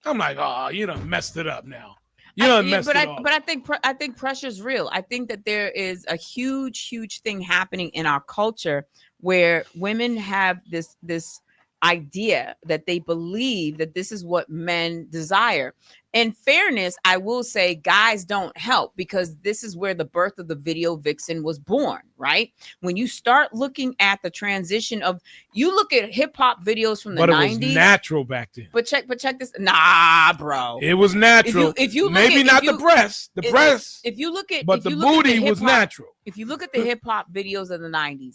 I'm like, oh, you done messed it up now. You done messed it up.
But I think pressure's real. I think that there is a huge thing happening in our culture where women have this idea that they believe that this is what men desire. In fairness, I will say guys don't help, because this is where the birth of the video vixen was born, right? When you start looking at the transition of, you look at hip hop videos from the 90s.
But it was natural back then.
But check this. Nah, bro.
It was natural.
If you
maybe not the breast. The breast.
If you look at,
but the booty was natural.
If you look at the hip hop videos of the 90s,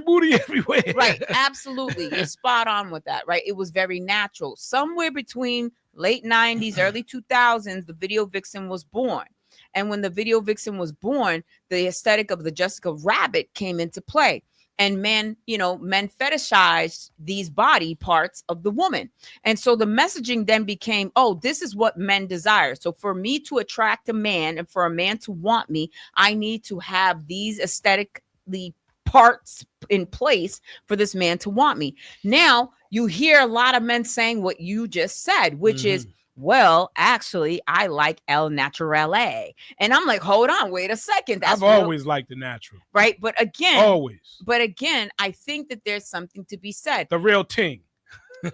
booty everywhere.
Right, absolutely. You're spot on with that, right? It was very natural. Somewhere between late 90s, early 2000s, the video vixen was born. And when the video vixen was born, the aesthetic of the Jessica Rabbit came into play. And men fetishized these body parts of the woman. And so the messaging then became, oh, this is what men desire. So for me to attract a man and for a man to want me, I need to have these aesthetically parts in place for this man to want me. Now, you hear a lot of men saying what you just said, which is, well, actually, I like El Naturale. And I'm like, hold on, wait a second.
I've always liked the natural.
Right. But again, I think that there's something to be said.
The real ting.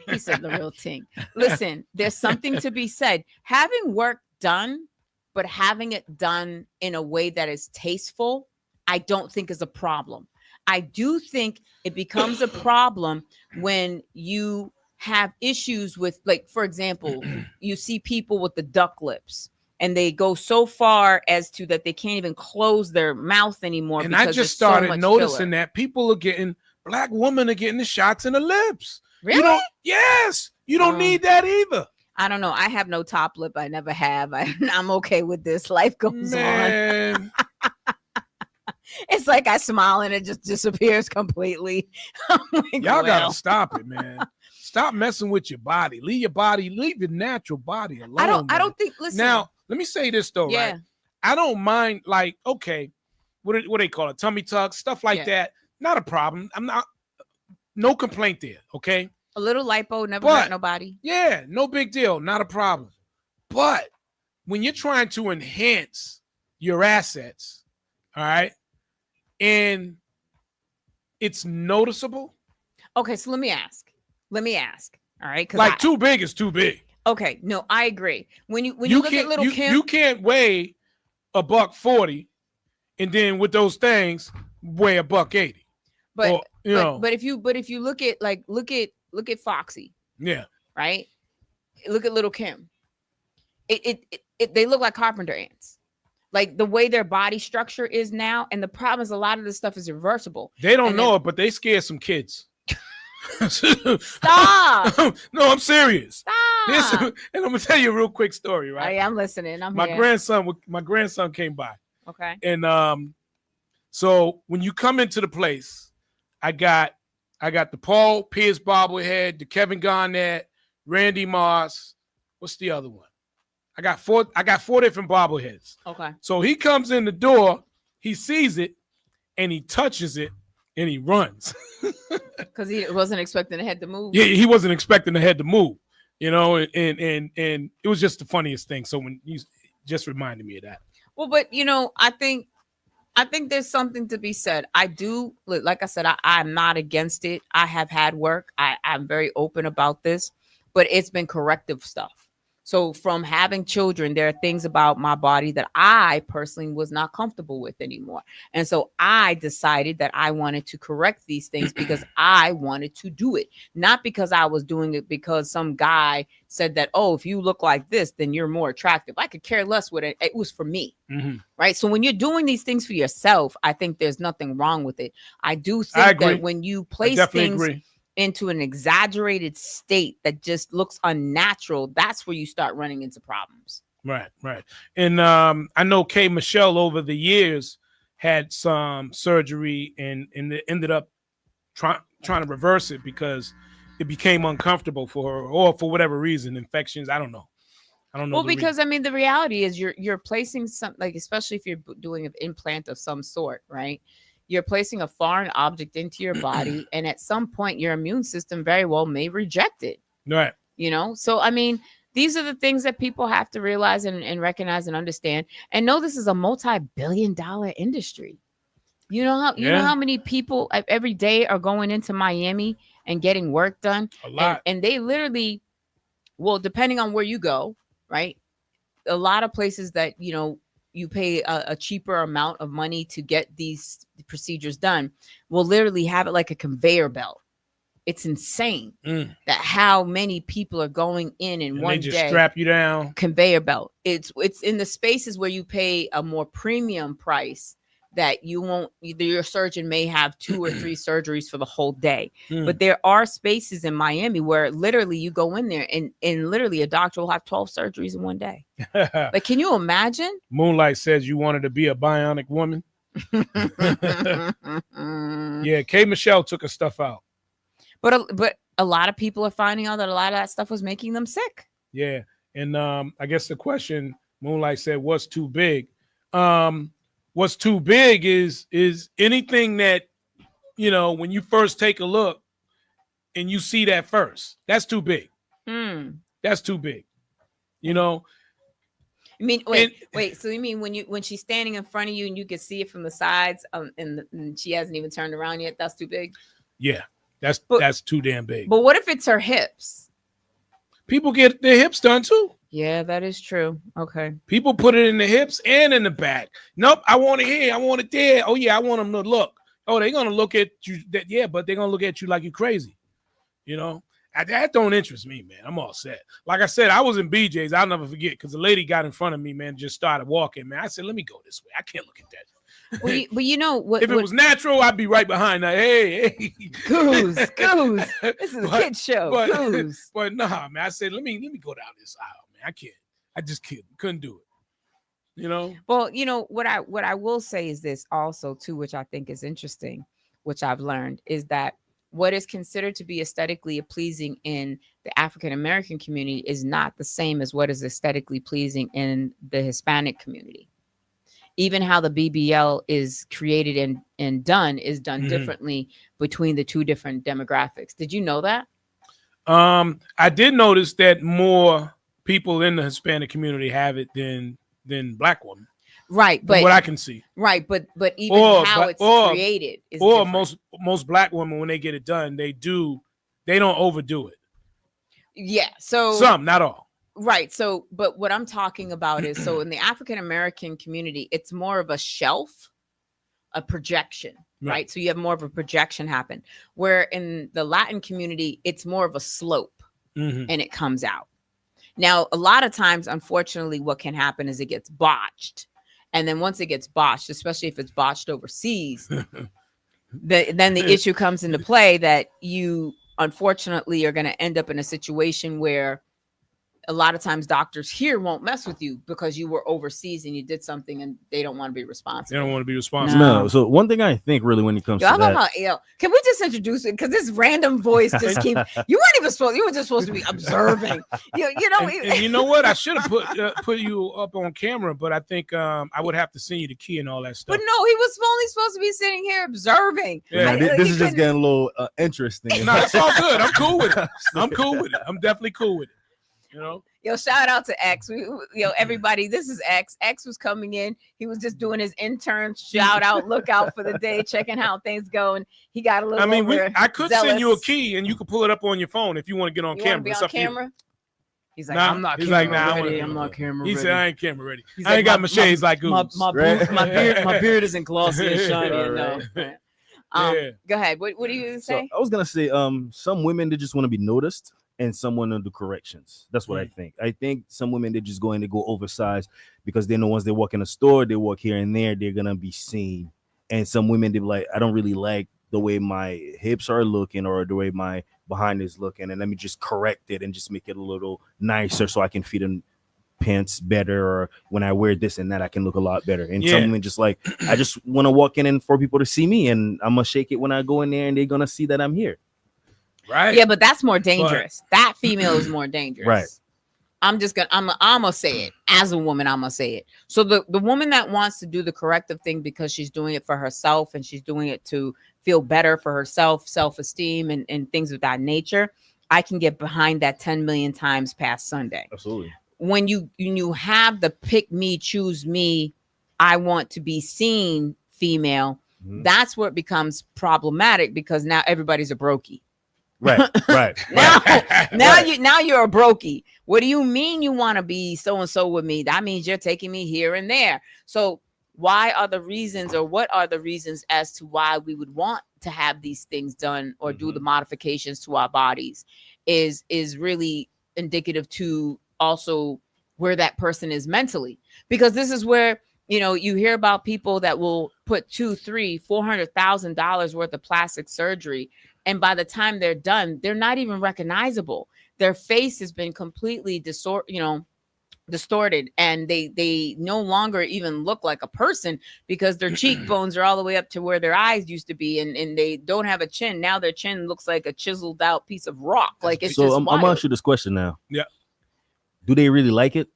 He said the real ting. Listen, there's something to be said. Having work done, but having it done in a way that is tasteful, I don't think is a problem. I do think it becomes a problem when you have issues with, like, for example, you see people with the duck lips and they go so far as to that they can't even close their mouth anymore.
And I just started noticing that black women are getting the shots in the lips.
Really?
You don't need that either.
I don't know. I have no top lip. I never have. I'm okay with this. Life goes on. It's like I smile and it just disappears completely. Like,
y'all gotta stop it, man. Stop messing with your body. Leave your natural body alone.
I don't think. Listen.
Now, let me say this though, right? I don't mind, like, okay, what they call it, tummy tucks, stuff like that. Not a problem. No complaint there. Okay.
A little lipo never hurt nobody.
Yeah, no big deal. Not a problem. But when you're trying to enhance your assets, all right, and it's noticeable.
Okay, so let me ask. All right,
like too big is too big.
Okay, no, I agree. When you look at little Kim,
you can't weigh $140, and then with those things weigh $180.
But but if you look at Foxy.
Yeah.
Right. Look at little Kim. They look like carpenter ants. Like the way their body structure is now, and the problem is a lot of this stuff is reversible.
They don't know it, but they scare some kids.
Stop.
No, I'm serious.
Stop.
And I'm gonna tell you a real quick story, right?
Oh, yeah, I'm listening.
My grandson came by.
Okay.
And so when you come into the place, I got the Paul Pierce bobblehead, the Kevin Garnett, Randy Moss. What's the other one? I got four different bobbleheads.
Okay.
So he comes in the door, he sees it, and he touches it, and he runs.
Because he wasn't expecting the head to move.
Yeah, he wasn't expecting the head to move. You know, and it was just the funniest thing. So when you just reminded me of that.
Well, but I think there's something to be said. I do, like I said, I'm not against it. I have had work. I'm very open about this, but it's been corrective stuff. So from having children, there are things about my body that I personally was not comfortable with anymore. And so I decided that I wanted to correct these things because I wanted to do it, not because I was doing it because some guy said that, oh, if you look like this, then you're more attractive. I could care less what it was for me.
Mm-hmm.
Right. So when you're doing these things for yourself, I think there's nothing wrong with it. I do think that when you place things into an exaggerated state that just looks unnatural, that's where you start running into problems.
Right. And I know K. Michelle over the years had some surgery and it ended up trying to reverse it because it became uncomfortable for her, or for whatever reason, infections. I don't know.
Well, because I mean, the reality is you're placing some, like, especially if you're doing an implant of some sort, right? You're placing a foreign object into your body, and at some point, your immune system very well may reject it.
Right.
You know, so I mean, these are the things that people have to realize and recognize and understand, and know this is a multi-billion-dollar industry. You know how many people every day are going into Miami and getting work done?
A lot.
And they literally, well, depending on where you go, right? A lot of places that, you know, you pay a cheaper amount of money to get these procedures done will literally have it like a conveyor belt. It's insane that how many people are going in one
they just
day.
Strap you down.
Conveyor belt. It's in the spaces where you pay a more premium price that you won't, your surgeon may have 2 or 3 surgeries for the whole day. But there are spaces in Miami where literally you go in there and literally a doctor will have 12 surgeries in one day. Like, can you imagine?
Moonlight says you wanted to be a bionic woman. Yeah, K. Michelle took her stuff out.
But a lot of people are finding out that a lot of that stuff was making them sick.
Yeah. And I guess the question, Moonlight said, what's too big? What's too big is anything that, you know, when you first take a look and you see that first, that's too big. That's too big. You know?
I mean, wait. So you mean when she's standing in front of you and you can see it from the sides, and she hasn't even turned around yet? That's too big.
Yeah, that's too damn big.
But what if it's her hips?
People get their hips done too.
Yeah, that is true. Okay.
People put it in the hips and in the back. Nope, I want it here. I want it there. Oh yeah, I want them to look. Oh, they're gonna look at you. But they're gonna look at you like you're crazy. You know, that don't interest me, man. I'm all set. Like I said, I was in BJ's. I'll never forget because the lady got in front of me, man, just started walking, man. I said, let me go this way. I can't look at that.
Well, but you know what?
If it was natural, I'd be right behind her. Hey.
Goose. This is a kid show. Goose.
But nah, man. I said, let me go down this aisle, man. I can't. I just couldn't do it. You know?
Well, you know, what I will say is this also too, which I think is interesting, which I've learned, is that what is considered to be aesthetically pleasing in the African American community is not the same as what is aesthetically pleasing in the Hispanic community. Even how the BBL is created and done is done differently between the two different demographics. Did you know that?
I did notice that more people in the Hispanic community have it than Black women.
Right, but
what I can see.
Right, but even how it's created is different.
most Black women, when they get it done, they don't overdo it.
Yeah, so
some, not all.
Right. So, but what I'm talking about is, so in the African American community, it's more of a shelf, a projection, right? So you have more of a projection happen. Where in the Latin community, it's more of a slope and it comes out. Now, a lot of times, unfortunately, what can happen is it gets botched. And then once it gets botched, especially if it's botched overseas, then the issue comes into play that you unfortunately are going to end up in a situation where a lot of times doctors here won't mess with you because you were overseas and you did something and they don't want to be responsible.
They don't want to be responsible.
No. So one thing I think really when it comes to that,
can we just introduce it? Because this random voice just keep. You weren't even supposed. You were just supposed to be observing. You know.
And you know what? I should have put you up on camera, but I think I would have to send you the key and all that stuff.
But no, he was only supposed to be sitting here observing.
Yeah, this is just getting a little interesting.
No, it's all good. I'm cool with it. I'm definitely cool with it. You know,
shout out to X. Everybody, this is X. X was coming in. He was just doing his intern shout out, look out for the day, checking how things go. And he got a little.
I mean, I could send you a key and you could pull it up on your phone if you want to get on camera.
Be on camera? He's like,
I'm not camera ready.
I'm not camera ready.
He said, I ain't camera ready. I ain't got my shades like Goose.
My beard isn't glossy and shiny enough. Go ahead. What are you going to say?
So I was going to say, some women, they just want to be noticed. And someone under corrections. That's what I think. I think some women, they're just going to go oversized because they know once they walk in a store, they walk here and there, they're going to be seen. And some women, they're like, I don't really like the way my hips are looking or the way my behind is looking, and let me just correct it and just make it a little nicer so I can fit in pants better, or when I wear this and that I can look a lot better. And some women just like, I just want to walk in and for people to see me, and I'm gonna shake it when I go in there and they're gonna see that I'm here.
Right.
Yeah, but that's more dangerous. That female is more dangerous.
Right.
I'm gonna say it as a woman. I'm gonna say it. So the woman that wants to do the corrective thing because she's doing it for herself and she's doing it to feel better for herself, self-esteem, and things of that nature, I can get behind that 10 million times past Sunday.
Absolutely.
When you have the pick me, choose me, I want to be seen female, that's where it becomes problematic, because now everybody's a brokey.
Right.
Now you're a brokey. What do you mean you want to be so and so with me? That means you're taking me here and there. So why are the reasons, or what are the reasons as to why we would want to have these things done or do the modifications to our bodies is really indicative to also where that person is mentally, because this is where, you know, you hear about people that will put $200,000-$400,000 worth of plastic surgery, and by the time they're done, they're not even recognizable. Their face has been completely distorted, and they no longer even look like a person, because their cheekbones are all the way up to where their eyes used to be, and they don't have a chin. Now their chin looks like a chiseled out piece of rock. Like, it's
so
just
I'm gonna ask you this question now.
Yeah.
Do they really like it?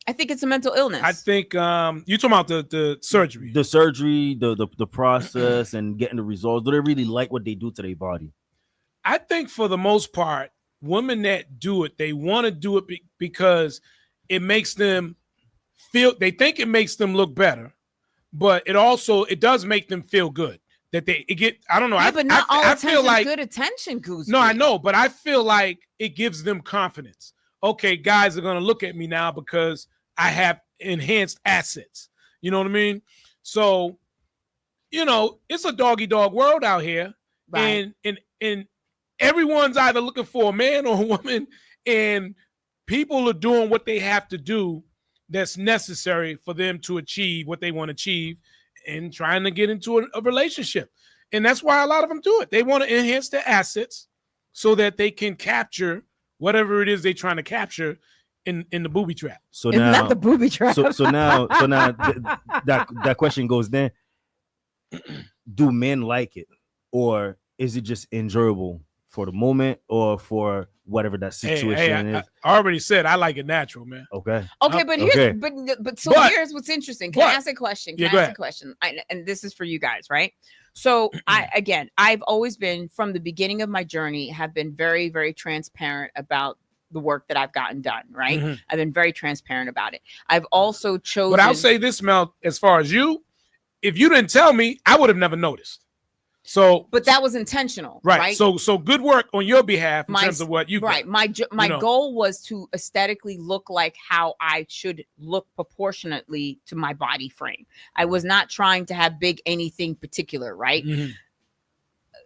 I think it's a mental illness.
I think you talking about the surgery.
The surgery, the process, and getting the results. Do they really like what they do to their body?
I think for the most part, women that do it, they want to do it because it makes them feel, they think it makes them look better, but it does make them feel good. That I don't know.
Yeah, but not all
I
attention
feel like
good attention, Goose.
No, I know, but I feel like it gives them confidence. Okay, guys are gonna look at me now because I have enhanced assets. You know what I mean? So, it's a doggy dog world out here,
Right.
and everyone's either looking for a man or a woman, and people are doing what they have to do that's necessary for them to achieve what they want to achieve and trying to get into a relationship. And that's why a lot of them do it. They want to enhance their assets so that they can capture whatever it is they're trying to capture in the booby trap.
So
It's
now,
not the booby trap.
so now that question goes then. Do men like it, or is it just enjoyable for the moment or for whatever that situation is?
I already said I like it natural, man.
Okay.
Okay, but here's
Okay.
but here's what's interesting. Can I
but-
ask a question?
Yeah,
Can
go
I ask
ahead.
a question? And this is for you guys, right? So I've always been, from the beginning of my journey, have been very, very transparent about the work that I've gotten done, right?
Mhm.
I've been very transparent about it. I've also chosen.
But I'll say this, Mel, as far as you, if you didn't tell me, I would have never noticed. So,
but that was intentional,
right.
right?
So good work on your behalf in terms of what you've
right.
done.
My
know.
goal was to aesthetically look like how I should look proportionately to my body frame. I was not trying to have big anything particular, right?
Mhm.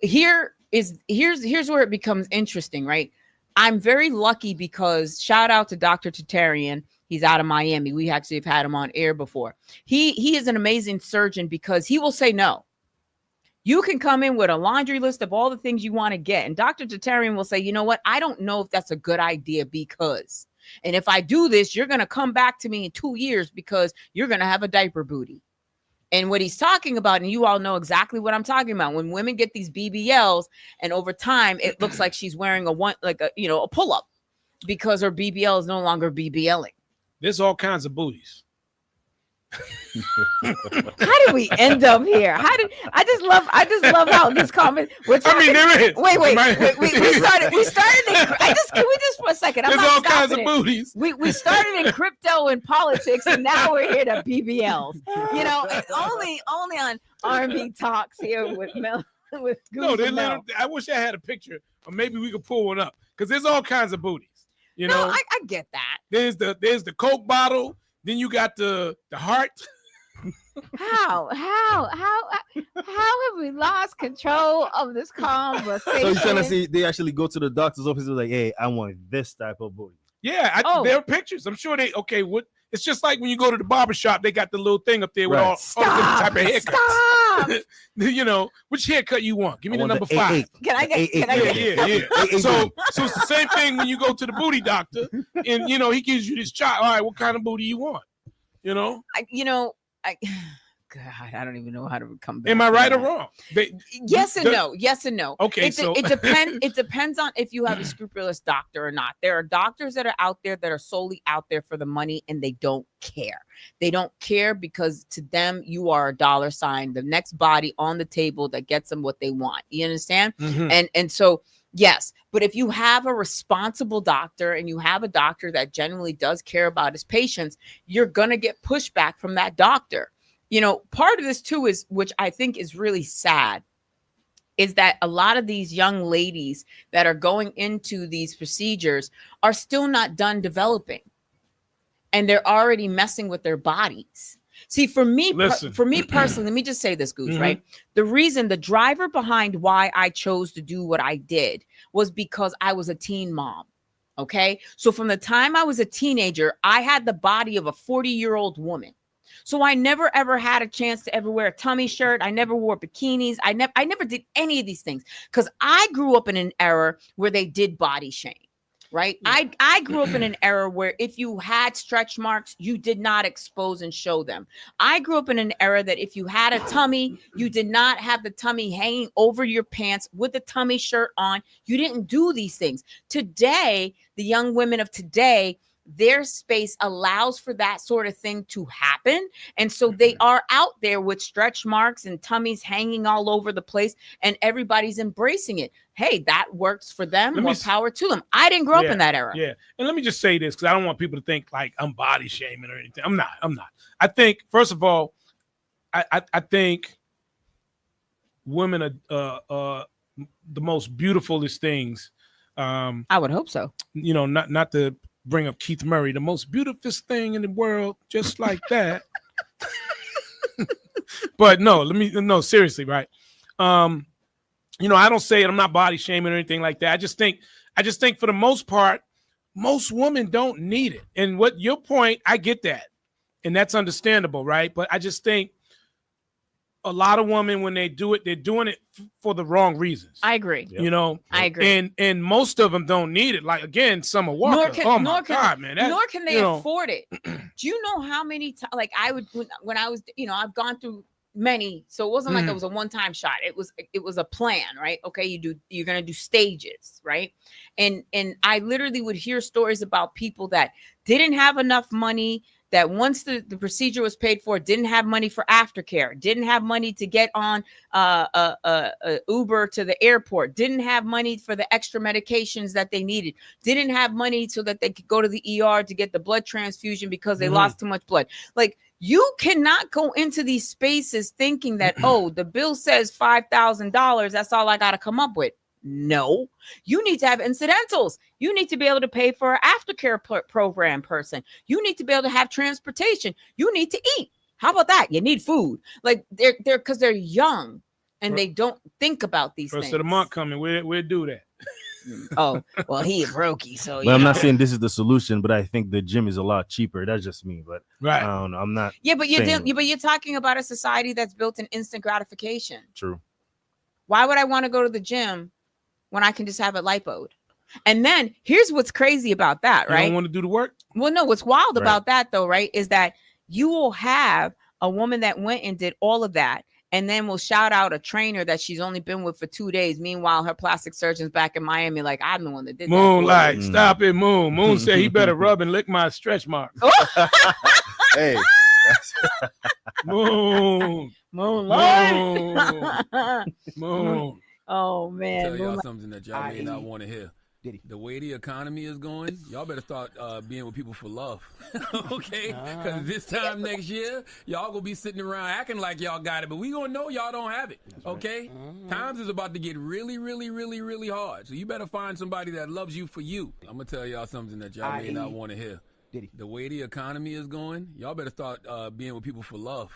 Here's where it becomes interesting, right? I'm very lucky because, shout out to Dr. Tatarian. He's out of Miami. We actually have had him on air before. He is an amazing surgeon because he will say no. You can come in with a laundry list of all the things you want to get, and Dr. Tatarian will say, you know what? I don't know if that's a good idea, because, and if I do this, you're going to come back to me in 2 years because you're going to have a diaper booty. And what he's talking about, and you all know exactly what I'm talking about, when women get these BBLs, and over time it looks like she's wearing a pull-up because her BBL is no longer BBLing.
There's all kinds of booties.
How did we end up here? I just love how this comment. We're talking,
there is.
Wait. We started. Can we just for a second? I'm
There's
not
all kinds of
stopping it.
booties.
We started in crypto and politics, and now we're here to BBLs. It's only on R&B Talks here with Mel. With
No,
Goose and Mel.
I wish I had a picture, or maybe we could pull one up, because there's all kinds of booties.
No, I get that.
There's the Coke bottle. Then you got the heart.
How have we lost control of this conversation?
So you're trying to see they actually go to the doctor's office and like, hey, I want this type of booty.
Yeah, there are pictures. I'm sure what It's just like when you go to the barber shop, they got the little thing up there with
Right.
all different type of haircuts. You know, which haircut you want? Give me the number 5.
Can I get? Can I get?
Yeah. So it's the same thing when you go to the booty doctor, and you know he gives you this chart. All right, what kind of booty you want? You know.
God, I don't even know how to come back.
Am I right or wrong?
Yes and no. Yes and no.
Okay,
it depends. It depends on if you have a scrupulous doctor or not. There are doctors that are out there that are solely out there for the money, and they don't care. They don't care because to them you are a dollar sign, the next body on the table that gets them what they want. You understand?
Mhm.
And so yes, but if you have a responsible doctor and you have a doctor that genuinely does care about his patients, you're gonna get pushback from that doctor. You know, part of this too is, which I think is really sad, is that a lot of these young ladies that are going into these procedures are still not done developing, and they're already messing with their bodies. See, for me personally, let me just say this, Goose, right? The driver behind why I chose to do what I did was because I was a teen mom. Okay. So from the time I was a teenager, I had the body of a 40-year-old woman. So I never ever had a chance to ever wear a tummy shirt. I never wore bikinis. I never did any of these things because I grew up in an era where they did body shame, right? Yeah. I grew up in an era where if you had stretch marks, you did not expose and show them. I grew up in an era that if you had a tummy, you did not have the tummy hanging over your pants with the tummy shirt on. You didn't do these things. Today, the young women of today, their space allows for that sort of thing to happen. And so they are out there with stretch marks and tummies hanging all over the place, and everybody's embracing it. Hey, that works for them. More power to them. I didn't grow up in that era.
Yeah. And let me just say this, because I don't want people to think like I'm body shaming or anything. I'm not. I think, first of all, I think women are the most beautifulest things.
I would hope so.
You know, not to bring up Keith Murray, the most beautiful thing in the world, just like that. But no, seriously, right? You know, I don't say it, I'm not body shaming or anything like that. I just think for the most part, most women don't need it. And what your point, I get that. And that's understandable, right? But I just think a lot of women, when they do it, they're doing it for the wrong reasons.
I agree.
You know,
I agree.
And most of them don't need it. Like again, Summer Walker. Nor can
they afford it. Do you know how many times? Like I would when I was, you know, I've gone through many, so it wasn't like it was a one-time shot. It was a plan, right? Okay, you're gonna do stages, right? And I literally would hear stories about people that didn't have enough money, that once the procedure was paid for, didn't have money for aftercare, didn't have money to get on Uber to the airport, didn't have money for the extra medications that they needed, didn't have money so that they could go to the ER to get the blood transfusion because they lost too much blood. Like, you cannot go into these spaces thinking that, oh, the bill says $5,000. That's all I got to come up with. No, you need to have incidentals. You need to be able to pay for an aftercare program person. You need to be able to have transportation. You need to eat. How about that? You need food. Like they're because they're young and they don't think about these things.
First of the month coming, we'll do that.
Oh, well, he a brokey, so
well, I'm not saying this is the solution, but I think the gym is a lot cheaper. That's just me, but
right.
I don't know. I'm not.
Yeah, but you're talking about a society that's built in instant gratification.
True.
Why would I want to go to the gym when I can just have it lipoed? And then here's what's crazy about that, right?
You don't want to do the work?
Well, no, what's wild about that though, right, is that you will have a woman that went and did all of that and then will shout out a trainer that she's only been with for 2 days. Meanwhile, her plastic surgeon's back in Miami like, I'm the one that did
Moonlight,
that.
stop it, Moon. Moon said he better rub and lick my stretch marks.
Hey.
Moon.
Moonlight.
Moon.
Oh man!
I'll tell y'all something that y'all may not want to hear. The way the economy is going, y'all better start being with people for love, okay? Because this time next year, y'all gonna be sitting around acting like y'all got it, but we gonna know y'all don't have it, okay? Times is about to get really, really, really, really hard, so you better find somebody that loves you for you. I'm gonna tell y'all something that y'all may not want to hear. The way the economy is going, y'all better start being with people for love.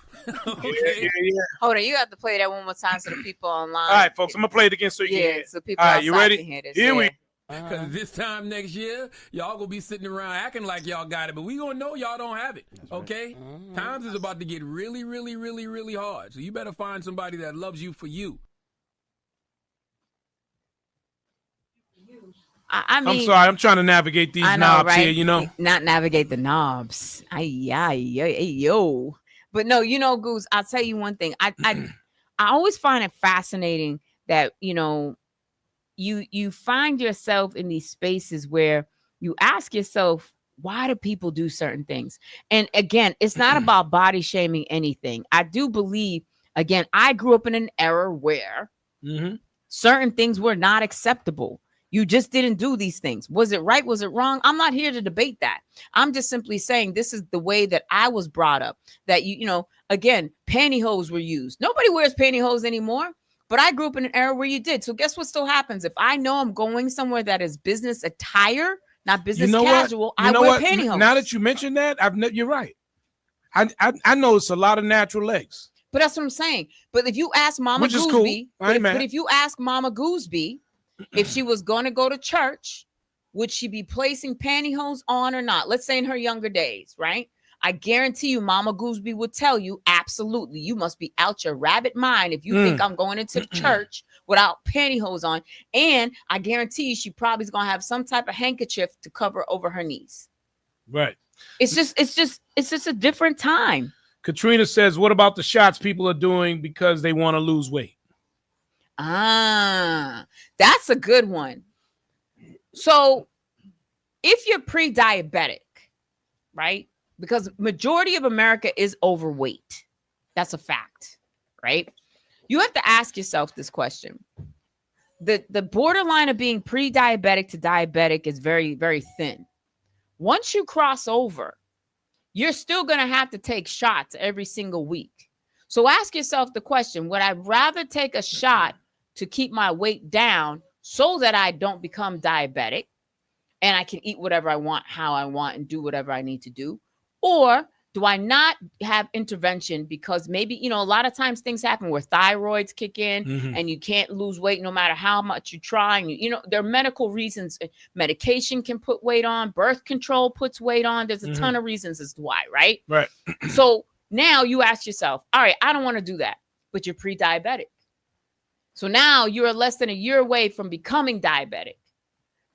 Okay?
Yeah.
Hold on, you have to play that one more time so the people online.
All right, folks, I'm gonna play it again so you can hear it.
So people
all right, you ready?
can hear this.
Here we
Because this time next year, y'all gonna be sitting around acting like y'all got it, but we gonna know y'all don't have it. Okay? Times is about to get really, really, really, really hard. So you better find somebody that loves you for you.
I mean,
I'm sorry, I'm trying to navigate these knobs here, you know.
Not navigate the knobs. Yo. But no, Goose, I'll tell you one thing. I always find it fascinating that, you find yourself in these spaces where you ask yourself, why do people do certain things? And again, it's not about body shaming anything. I do believe, again, I grew up in an era where certain things were not acceptable. You just didn't do these things. Was it right? Was it wrong? I'm not here to debate that. I'm just simply saying this is the way that I was brought up. That again, pantyhose were used. Nobody wears pantyhose anymore. But I grew up in an era where you did. So guess what still happens? If I know I'm going somewhere that is business attire, not business casual, I wear pantyhose.
Now that you mentioned that, you're right. I noticed a lot of natural legs.
But that's what I'm saying. But if you ask Mama Gooseby, but if you ask Mama Gooseby, if she was going to go to church, would she be placing pantyhose on or not? Let's say in her younger days, right? I guarantee you, Mama Gooseby would tell you, absolutely, you must be out your rabbit mind if you think I'm going into the church without pantyhose on. And I guarantee you, she probably is going to have some type of handkerchief to cover over her knees.
Right.
It's just a different time.
Katrina says, what about the shots people are doing because they want to lose weight?
That's a good one. So if you're pre-diabetic, right? Because majority of America is overweight. That's a fact, right? You have to ask yourself this question. The borderline of being pre-diabetic to diabetic is very, very thin. Once you cross over, you're still going to have to take shots every single week. So ask yourself the question, would I rather take a shot to keep my weight down so that I don't become diabetic and I can eat whatever I want, how I want, and do whatever I need to do? Or do I not have intervention because maybe, a lot of times things happen where thyroids kick in and you can't lose weight no matter how much you try. And there are medical reasons. Medication can put weight on. Birth control puts weight on. There's a ton of reasons as to why, right?
Right.
So now you ask yourself, all right, I don't want to do that, but you're pre-diabetic. So now you're less than a year away from becoming diabetic.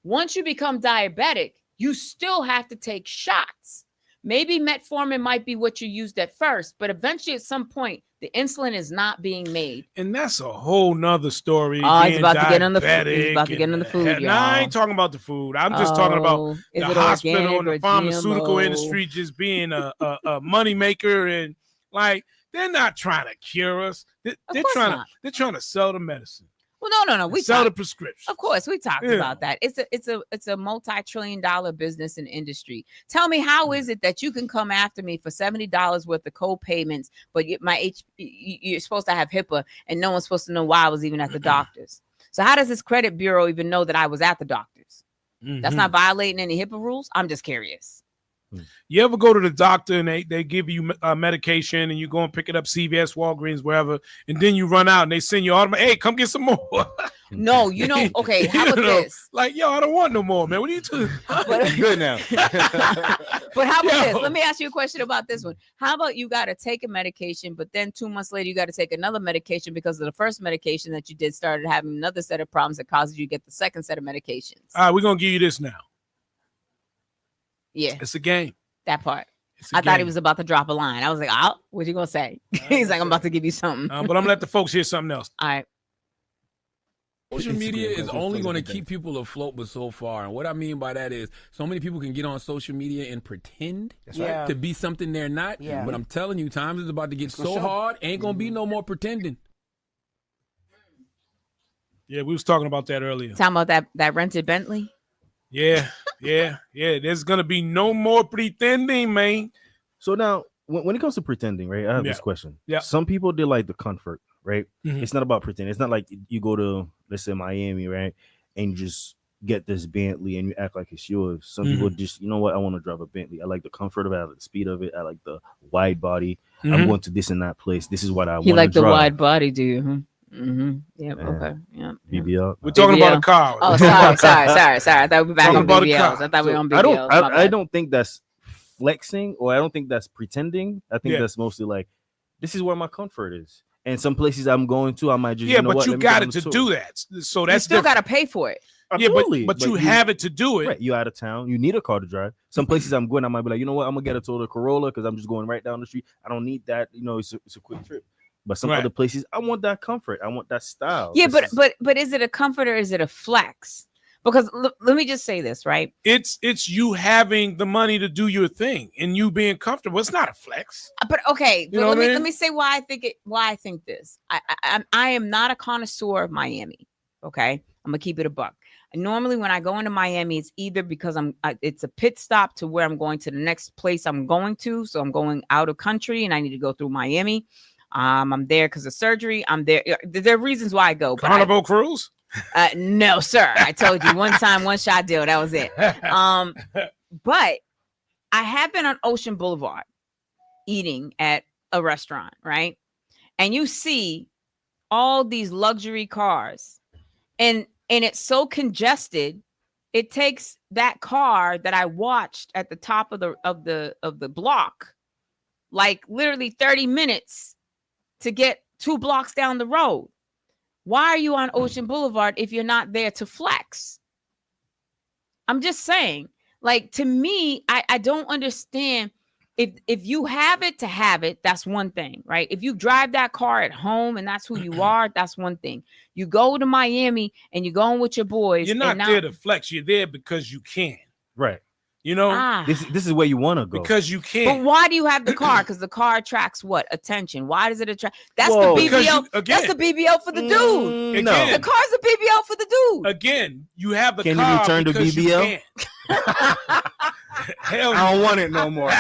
Once you become diabetic, you still have to take shots. Maybe metformin might be what you used at first, but eventually at some point, the insulin is not being made.
And that's a whole nother story.
Oh, he's about to get on the food. He's about to get on the food, y'all.
No, I ain't talking about the food. I'm just talking about the hospital and the pharmaceutical industry just being a money maker. And like, they're not trying to cure us. They're trying to sell the medicine.
Well, no. We
sell the prescription.
Of course, we talked about that. It's a multi-trillion-dollar business and industry. Tell me, how is it that you can come after me for $70 worth of co-payments, but you're supposed to have HIPAA and no one's supposed to know why I was even at the doctor's? So how does this credit bureau even know that I was at the doctor's? That's not violating any HIPAA rules. I'm just curious.
You ever go to the doctor and they give you medication and you go and pick it up CVS, Walgreens, wherever, and then you run out and they send you automatic, hey, come get some more.
No, okay, how about this?
Like, yo, I don't want no more, man. What are you doing?
Good now.
But how about this? Let me ask you a question about this one. How about you got to take a medication, but then 2 months later, you got to take another medication because of the first medication that you did started having another set of problems that causes you to get the second set of medications.
All right, we're going to give you this now.
Yeah.
It's a game.
That part. I thought he was about to drop a line. I was like, oh, what you going to say? He's like, I'm about to give you something.
But I'm going to let the folks hear something else.
All right.
Social media is only going to keep people afloat but so far. And what I mean by that is so many people can get on social media and pretend to be something they're not. Yeah. But I'm telling you, times is about to get so hard, ain't going to be no more pretending.
Yeah, we was talking about that earlier.
Talking about that rented Bentley?
Yeah. There's going to be no more pretending, man.
So now, when it comes to pretending, right, I have this question. Yeah. Some people, they like the comfort, right? It's not about pretending. It's not like you go to, let's say, Miami, right, and you just get this Bentley and you act like it's yours. Some people just, you know what, I want to drive a Bentley. I like the comfort of it. I like the speed of it. I like the wide body. I'm going to this and that place. This is what I want to drive.
You like the wide body, do you? Mm-hmm. Yep.
Yeah.
Okay. Yep.
BBL.
We're talking about a
BBL.
car.
Oh, sorry. I thought we were back
Talking
on
about a
BBLs.
car.
I thought we were on
I
BBLs.
don't.
My
I
bad.
don't think that's flexing, or I don't think that's pretending. I think
Yeah.
that's mostly like, this is where my comfort is. And some places I'm going to, I might just
Yeah,
you know
but
what,
you
let me go
got
on
it
the
to
tour.
do that. So
You
that's
still got
different.
to pay for it.
Yeah,
Absolutely.
but you have it to do it.
Right, you out of town. You need a car to drive. Some places I'm going, I might be like, you know what, I'm gonna get a Toyota Corolla because I'm just going right down the street. I don't need that. You know, it's a quick trip. But some
Right.
other places, I want that comfort. I want that style.
Yeah,
This
but is it a comfort or is it a flex? Because let me just say this, right?
It's you having the money to do your thing and you being comfortable. It's not a flex.
But okay,
You know what I mean?
let me say why I think it. Why I think this. I am not a connoisseur of Miami. Okay, I'm gonna keep it a buck. Normally, when I go into Miami, it's either because it's a pit stop to where I'm going to the next place I'm going to. So I'm going out of country and I need to go through Miami. I'm there because of surgery. I'm there. There are reasons why I go. But
Carnival cruise?
no, sir. I told you one time, one shot deal. That was it. But I have been on Ocean Boulevard eating at a restaurant, right? And you see all these luxury cars, and it's so congested. It takes that car that I watched at the top of the block, like literally 30 minutes to get 2 blocks down the road. Why are you on Ocean Boulevard if you're not there to flex? I'm just saying, like, to me, I don't understand. If you have it to have it, that's one thing, right? If you drive that car at home and that's who you are, that's one thing. You go to Miami and you're going with your boys.
You're not there to flex. You're there because you can.
right.
You know,
This is where you want to go.
because you can.
But why do you have the car? Because the car attracts what? Attention. Why does it attract? That's
Whoa.
the
Because
BBL. That's the BBL for the dude.
No.
The car's a BBL for the dude.
Again, you have the
Can you
car
return to
because you
BBL?
can. Hell
I don't want it no more.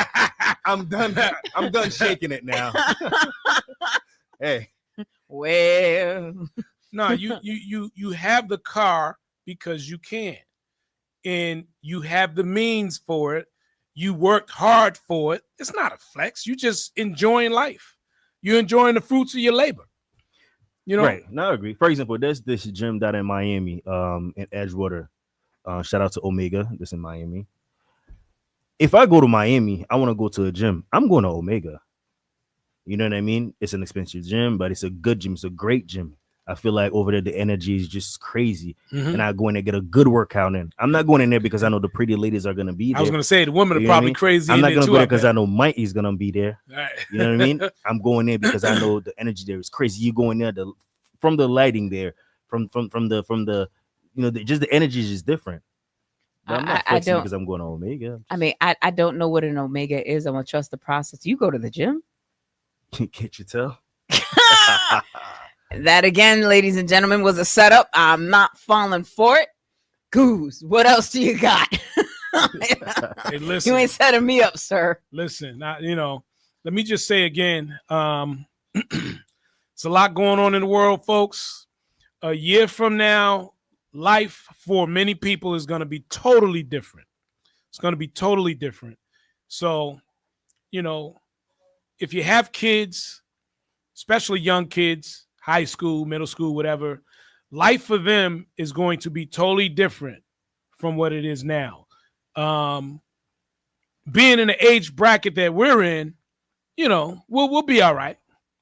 I'm done. I'm done shaking it now. Hey,
Well,
no, you have the car because you can, and you have the means for it. You worked hard for it. It's not a flex. You just enjoying life. You're enjoying the fruits of your labor. You know,
right? No, I agree. For example, there's this gym down in Miami, in Edgewater. Shout out to Omega. This in Miami. If I go to Miami, I want to go to a gym. I'm going to Omega. You know what I mean? It's an expensive gym, but it's a good gym. It's a great gym. I feel like over there, the energy is just crazy. And I go in there, get a good workout in. I'm not going in there because I know the pretty ladies are going to be there.
I was going to say the women are
You know what I
probably
mean?
crazy.
I'm not
in
going to
there
go
too,
there because
bet.
I know Mike is going to be there.
Right.
You know what I mean? I'm going there because I know the energy there is crazy. You go in there, from the lighting there, from the you know, just the energy is just different. But I'm not flexing because I'm going to Omega.
I mean, I don't know what an Omega is. I'm gonna trust the process. You go to the gym.
Can't you tell?
That again, ladies and gentlemen, was a setup. I'm not falling for it. Goose, what else do you got?
Hey, listen.
You ain't setting me up, sir.
Listen, let me just say again, it's a lot going on in the world, folks. A year from now, life for many people is going to be totally different. It's going to be totally different. So, if you have kids, especially young kids, high school, middle school, whatever, life for them is going to be totally different from what it is now. Being in the age bracket that we're in, we'll be all right.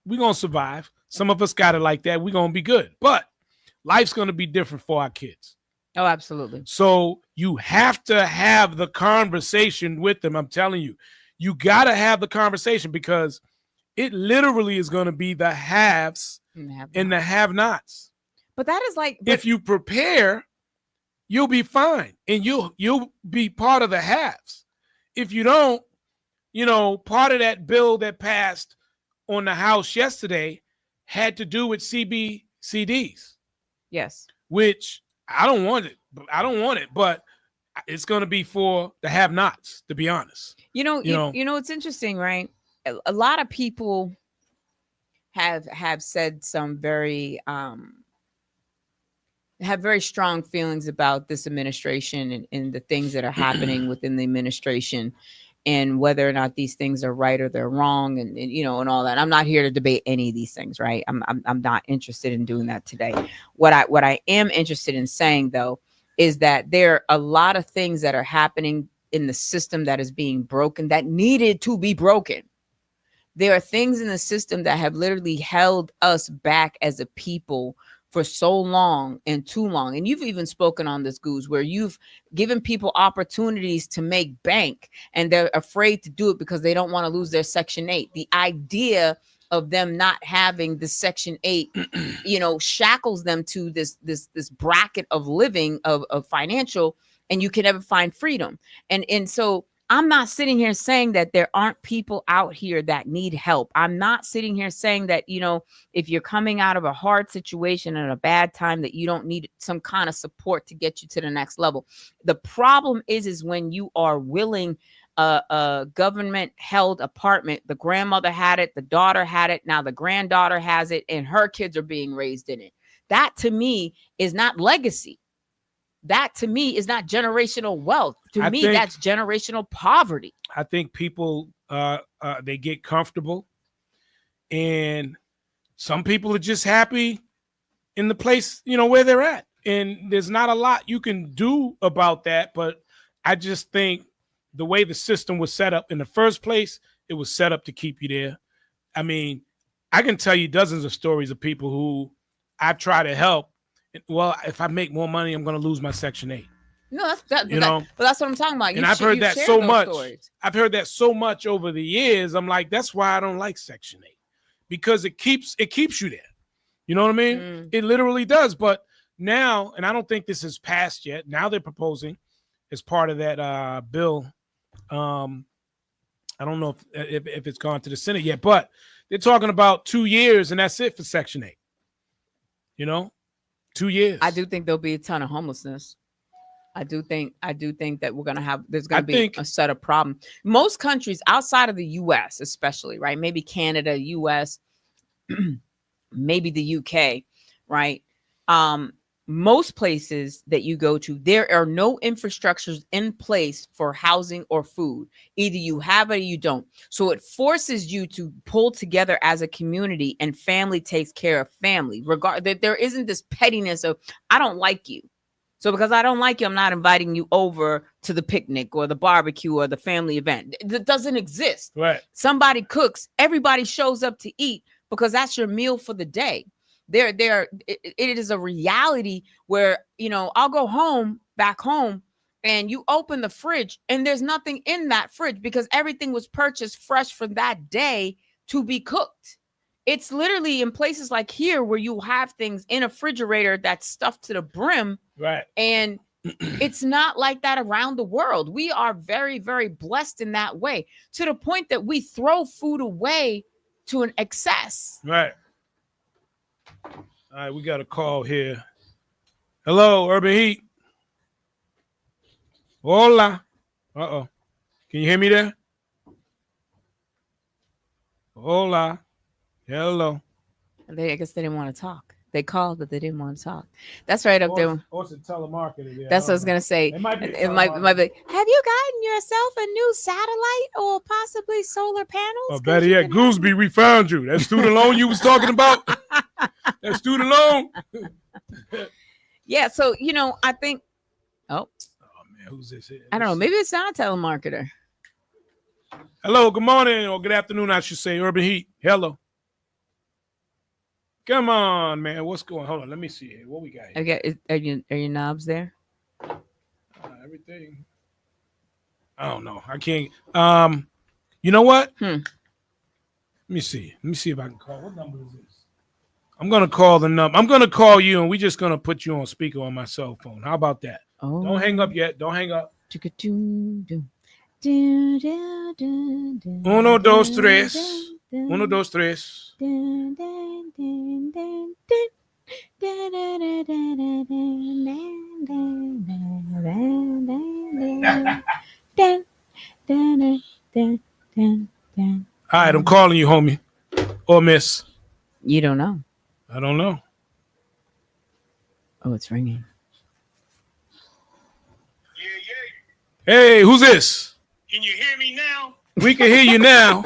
We're going to survive. Some of us got it like that. We're going to be good. But life's going to be different for our kids.
Oh, absolutely.
So you have to have the conversation with them. I'm telling you, you got to have the conversation because it literally is going to be the haves and the have-nots.
But that is like,
if you prepare, you'll be fine and you'll be part of the haves. If you don't, part of that bill that passed on the House yesterday had to do with CBCDs.
Yes.
Which I don't want it. But it's going to be for the have-nots, to be honest.
You know, it's interesting, right? A lot of people have said some have very strong feelings about this administration and the things that are happening within the administration. and whether or not these things are right or they're wrong, and you know, and all that. I'm not here to debate any of these things, right? I'm not interested in doing that today. What I am interested in saying though is that there are a lot of things that are happening in the system that is being broken that needed to be broken. There are things in the system that have literally held us back as a people for so long and too long. And you've even spoken on this, Goose, where you've given people opportunities to make bank and they're afraid to do it because they don't want to lose their Section 8. The idea of them not having the Section 8, you know, shackles them to this bracket of living of financial, and you can never find freedom. And so I'm not sitting here saying that there aren't people out here that need help. I'm not sitting here saying that, you know, if you're coming out of a hard situation and a bad time, that you don't need some kind of support to get you to the next level. The problem is when you are willing a government held apartment. The grandmother had it, the daughter had it, now the granddaughter has it, and her kids are being raised in it. That to me is not legacy. That to me is not generational wealth. To me, that's generational poverty.
I think people they get comfortable, and some people are just happy in the place, you know, where they're at. And there's not a lot you can do about that. But I just think the way the system was set up in the first place, it was set up to keep you there. I mean, I can tell you dozens of stories of people who I've tried to help. Well, if I make more money, I'm going to lose my Section 8.
No, but that's what I'm talking about.
And I've heard that so much. I've heard that so much over the years. I'm like, that's why I don't like Section 8, because it keeps you there. You know what I mean? It literally does. But now, and I don't think this is passed yet. Now they're proposing as part of that bill. I don't know if it's gone to the Senate yet, but they're talking about 2 years, and that's it for Section 8. You know? 2 years.
I do think there'll be a ton of homelessness. I do think that there's going to be a set of problems. Most countries outside of the US, especially, right? Maybe Canada, US, maybe the UK, right? Most places that you go to, there are no infrastructures in place for housing or food. Either you have it or you don't. So it forces you to pull together as a community, and family takes care of family. That there isn't this pettiness of, I don't like you, so because I don't like you, I'm not inviting you over to the picnic or the barbecue or the family event. That doesn't exist.
Right.
Somebody cooks, everybody shows up to eat because that's your meal for the day. It is a reality where, you know, I'll go back home, and you open the fridge and there's nothing in that fridge because everything was purchased fresh for that day to be cooked. It's literally in places like here where you have things in a refrigerator that's stuffed to the brim.
Right.
And it's not like that around the world. We are very, very blessed in that way, to the point that we throw food away to an excess.
Right. All right, we got a call here. Hello, Urban Heat. Hola. Uh-oh. Can you hear me there? Hola. Hello.
I guess they didn't want to talk. They called, but they didn't want to talk. That's right up there.
Or it's a telemarketer there.
That's what I was going to say.
It might be.
It might be. Have you gotten yourself a new satellite or possibly solar panels?
Oh, better yet, Gooseby, we found you. That student loan you was talking about? That student loan?
Yeah, so, you know, I think,
oh man, who's this here?
I don't know. Maybe it's not a telemarketer.
Hello, good morning, or good afternoon, I should say. Urban Heat. Hello. Come on, man. What's going on? Hold on. Let me see here. What we got here?
Okay. Are your knobs there?
Everything. I don't know. I can't. You know what? Let me see. Let me see if I can call. What number is this? I'm going to call the number. I'm going to call you, and we're just going to put you on speaker on my cell phone. How about that?
Oh.
Don't hang up yet. Don't hang up. Uno, dos, tres. Uno, dos, tres. All right, I'm calling you, homie. Or miss.
You don't know.
I don't know.
Oh, it's ringing.
Hey, who's this?
Can you hear me now?
We can hear you now.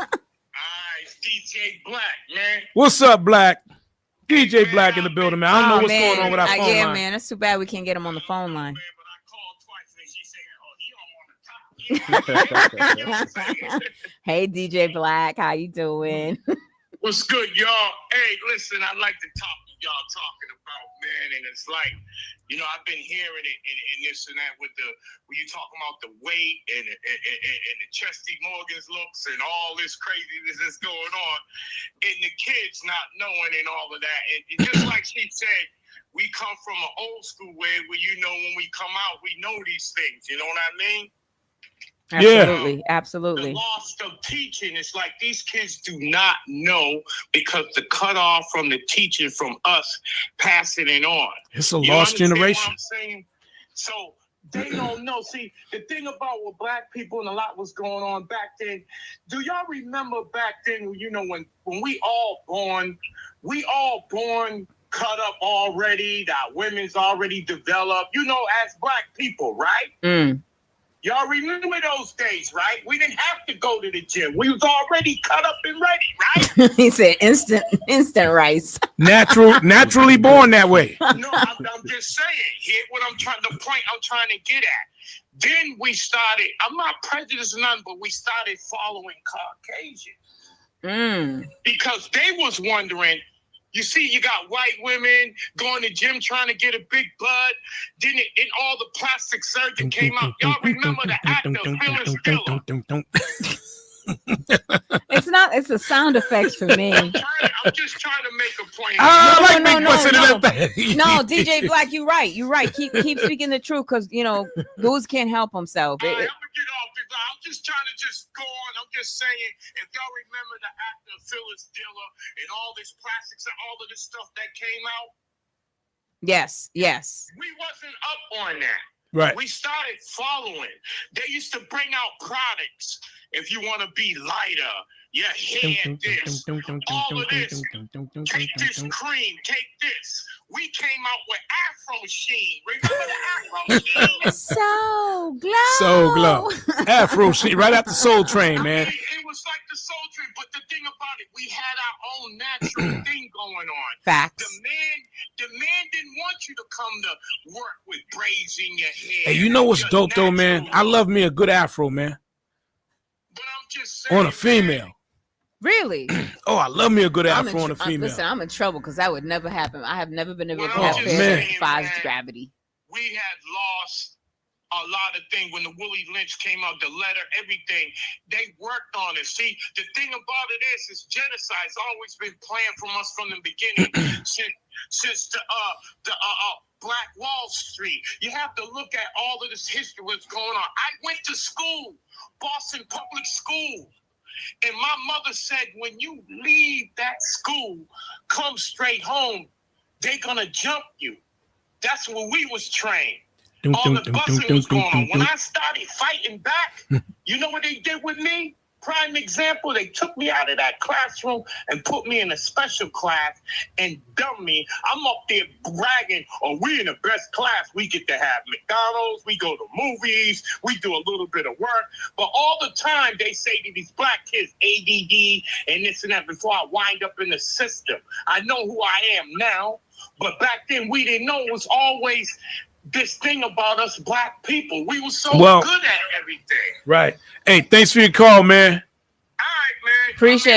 It's DJ Black, man.
What's up, Black? DJ
Man,
Black in the building, man. I don't know what's going on with our phone
yeah,
line.
man, that's too bad we can't get him on the phone line.
Man, but I called twice and she said, oh, he don't want to talk. You know what I'm saying?
Hey, DJ Black, how you doing?
What's good, y'all? Hey, listen, I like to talk to y'all talking about, man, and it's like, you know, I've been hearing it and this and that when you talking about the weight and the Chesty Morgan's looks and all this craziness that's going on, and the kids not knowing and all of that. And just like she said, we come from an old school way where, you know, when we come out, we know these things. You know what I mean?
Absolutely,
Yeah.
absolutely.
The loss of teaching, it's like these kids do not know because the cutoff from the teaching from us passing it on.
It's a lost generation.
What I'm saying? So they don't know. See, the thing about with black people and a lot was going on back then, do y'all remember back then, you know, when we all born cut up already, that women's already developed, you know, as black people, right?
Mm.
Y'all remember those days, right? We didn't have to go to the gym. We was already cut up and ready, right?
He said instant rice.
Naturally born that way.
No, I'm just saying. Here, the point I'm trying to get at. Then we started, I'm not prejudiced or nothing, but we started following Caucasians. Because they was wondering, you see, you got white women going to gym trying to get a big butt. Then all the plastic surgeon came out. Y'all remember the actor Phyllis Diller?
It's a sound effects for me.
I'm just trying to make a point.
No, DJ Black, you're right. Keep speaking the truth, because you know dudes can't help themselves.
I'm gonna get off this. I'm just trying to go on. I'm just saying, if y'all remember the actor Phyllis Diller and all this plastics and all of this stuff that came out.
Yes.
We wasn't up on that.
Right.
We started following. They used to bring out products. If you want to be lighter, your hair this, all of this. Take this cream, take this. We came out with Afro Sheen. Remember the Afro Sheen?
So glow.
Afro Sheen, right after Soul Train, man.
It was like the Soul Train, but the thing about it, we had our own natural thing going on.
Facts.
The man didn't want you to come to work with braids in your hair.
Hey, you know what's dope though, man? I love me a good Afro, man.
But I'm just saying,
on a female.
Really?
Oh, I love me a good Afro on a female.
Listen, I'm in trouble because that would never happen. I have never been able to
Well,
have
I'm just
fair
saying,
fives
man,
gravity.
We had lost a lot of things when the Willie Lynch came out, the letter, everything. They worked on it. See, the thing about it is genocide's always been planned from us from the beginning since the Black Wall Street. You have to look at all of this history, what's going on. I went to school, Boston Public School. And my mother said, when you leave that school, come straight home, they're going to jump you. That's where we was trained. All the busing was going on. When I started fighting back, you know what they did with me? Prime example, they took me out of that classroom and put me in a special class and dumped me. I'm up there bragging, oh, we in the best class. We get to have McDonald's, we go to movies, we do a little bit of work. But all the time they say to these black kids, ADD and this and that before I wind up in the system. I know who I am now, but back then we didn't know. It was always this thing about us black people. We were so good at everything.
Right. Hey, thanks for your call, man.
All right, man.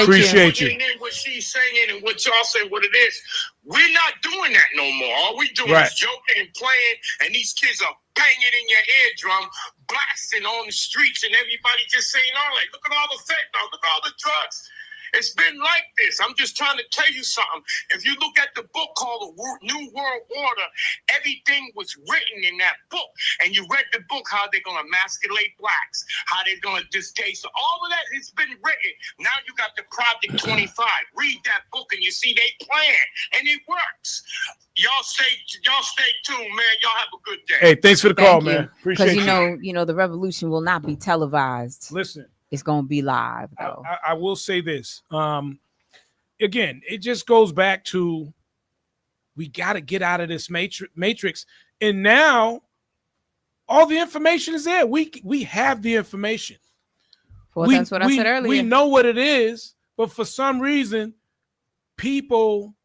Appreciate you.
And then what she's saying and what y'all say, what it is, we're not doing that no more. All we doing is joking and playing, and these kids are banging in your eardrum, blasting on the streets, and everybody just saying, all right, look at all the fentanyl, look at all the drugs. It's been like this. I'm just trying to tell you something. If you look at the book called The New World Order, everything was written in that book. And you read the book, how they're going to emasculate blacks, how they're going to disdace. So all of that has been written. Now you got the Project 25. Read that book and you see they plan. And it works. Y'all stay tuned, man. Y'all have a good day.
Hey, thanks for the call, man. Appreciate it.
Because you know, the revolution will not be televised.
Listen.
It's going to be live, though.
I will say this. Again, it just goes back to we got to get out of this matrix. And now all the information is there. We have the information.
Well, that's what I said earlier.
We know what it is, but for some reason, people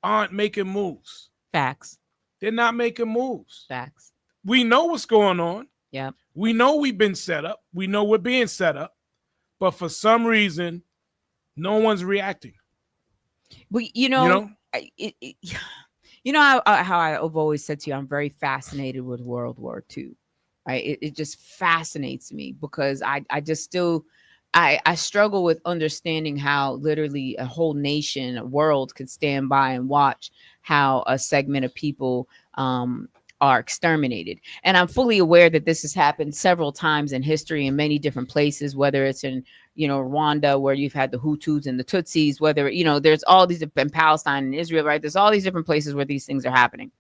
aren't making moves.
Facts.
They're not making moves.
Facts.
We know what's going on.
Yeah.
We know we've been set up. We know we're being set up. But for some reason, no one's reacting.
But you know how I've always said to you, I'm very fascinated with World War II. Right? It just fascinates me because I just still I struggle with understanding how literally a whole nation, a world could stand by and watch how a segment of people are exterminated. And I'm fully aware that this has happened several times in history in many different places, whether it's in, Rwanda, where you've had the Hutus and the Tutsis, whether, there's all these in Palestine and Israel, right? There's all these different places where these things are happening.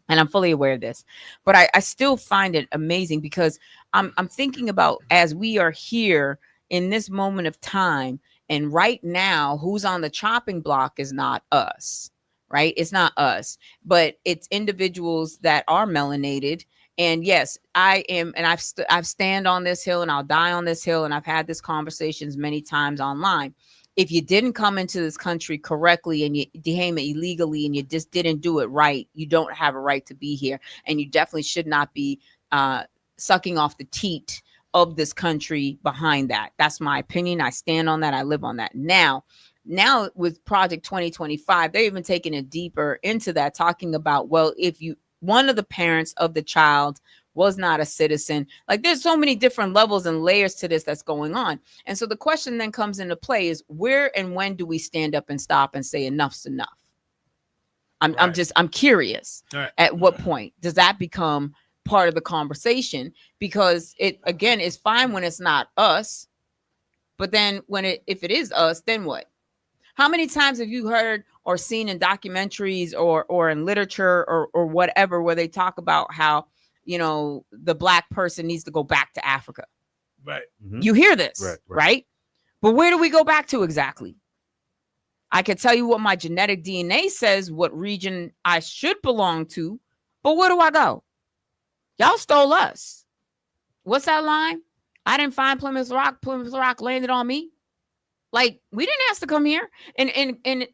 And I'm fully aware of this, but I still find it amazing because I'm thinking about as we are here in this moment of time, and right now, who's on the chopping block is not us, right? It's not us, but it's individuals that are melanated. And yes, I am, and I've stand on this hill, and I'll die on this hill, and I've had these conversations many times online. If you didn't come into this country correctly and you came illegally and you just didn't do it right, you don't have a right to be here, and you definitely should not be sucking off the teat of this country behind that. That's my opinion. I stand on that. I live on that. Now with Project 2025, they're even taking it deeper into that, talking about, well, if one of the parents of the child was not a citizen, like there's so many different levels and layers to this that's going on. And so the question then comes into play is where and when do we stand up and stop and say enough's enough? I'm curious at what point does that become part of the conversation, because it again is fine when it's not us, but then if it is us, then what? How many times have you heard or seen in documentaries or in literature or whatever where they talk about how the black person needs to go back to Africa?
Right.
Mm-hmm. You hear this, right? But where do we go back to exactly? I can tell you what my genetic DNA says, what region I should belong to, but where do I go? Y'all stole us. What's that line? I didn't find Plymouth Rock. Plymouth Rock landed on me. Like, we didn't ask to come here. And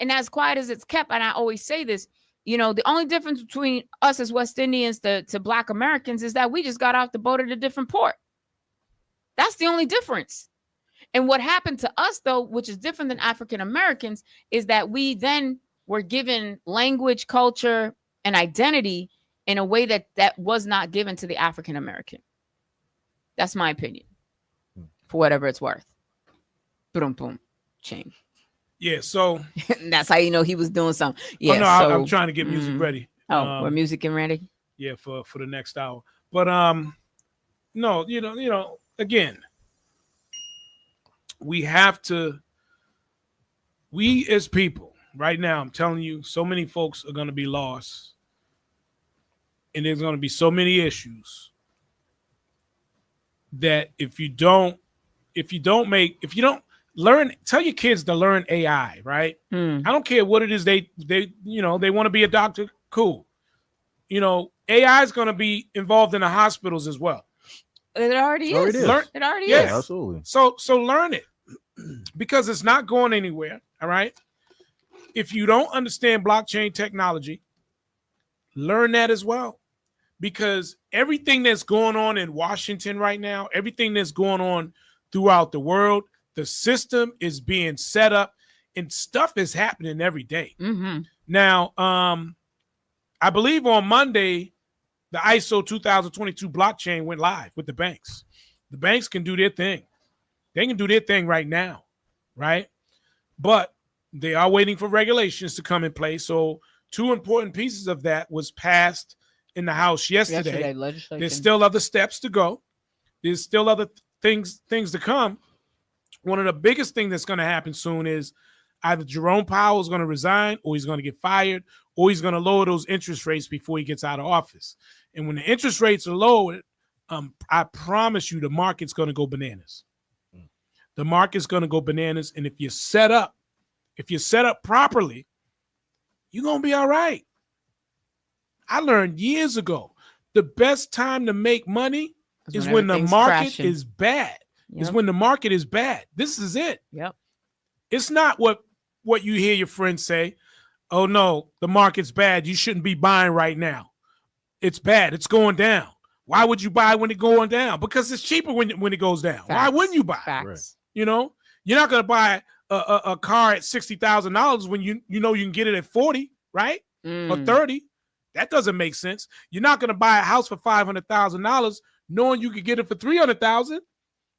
as quiet as it's kept, and I always say this, the only difference between us as West Indians to Black Americans is that we just got off the boat at a different port. That's the only difference. And what happened to us, though, which is different than African Americans, is that we then were given language, culture, and identity in a way that was not given to the African American. That's my opinion, for whatever it's worth. Boom, boom, chain.
Yeah, so
that's how you know he was doing something. Yeah,
I'm trying to get music ready.
Oh, we're music and ready.
Yeah, for the next hour. But no, again, we as people right now, I'm telling you, so many folks are going to be lost. And there's going to be so many issues that if you don't learn, tell your kids to learn AI, right? I don't care what it is they want to be a doctor. Cool. AI is going to be involved in the hospitals as well.
It already is. It already is.
Yeah, absolutely.
So learn it because it's not going anywhere. All right. If you don't understand blockchain technology, learn that as well. Because everything that's going on in Washington right now, everything that's going on throughout the world, the system is being set up and stuff is happening every day.
Mm-hmm.
Now, I believe on Monday, the ISO 2022 blockchain went live with the banks. The banks can do their thing. They can do their thing right now, right? But they are waiting for regulations to come in place. So 2 important pieces of that was passed in the House yesterday. There's still other steps to go. There's still other things to come. One of the biggest things that's going to happen soon is either Jerome Powell is going to resign, or he's going to get fired, or he's going to lower those interest rates before he gets out of office. And when the interest rates are lowered, I promise you the market's going to go bananas. The market's going to go bananas. And if you're set up properly, you're going to be all right. I learned years ago, the best time to make money is when the market is bad, is when the market is bad. This is it.
Yep.
It's not what you hear your friends say. Oh no, the market's bad. You shouldn't be buying right now. It's bad. It's going down. Why would you buy when it's going down? Because it's cheaper when it goes down.
Facts.
Why wouldn't you buy?
Facts.
Right.
You know, you're not going to buy a car at $60,000 when you know you can get it at 40, right? Or 30. That doesn't make sense. You're not going to buy a house for $500,000 knowing you could get it for $300,000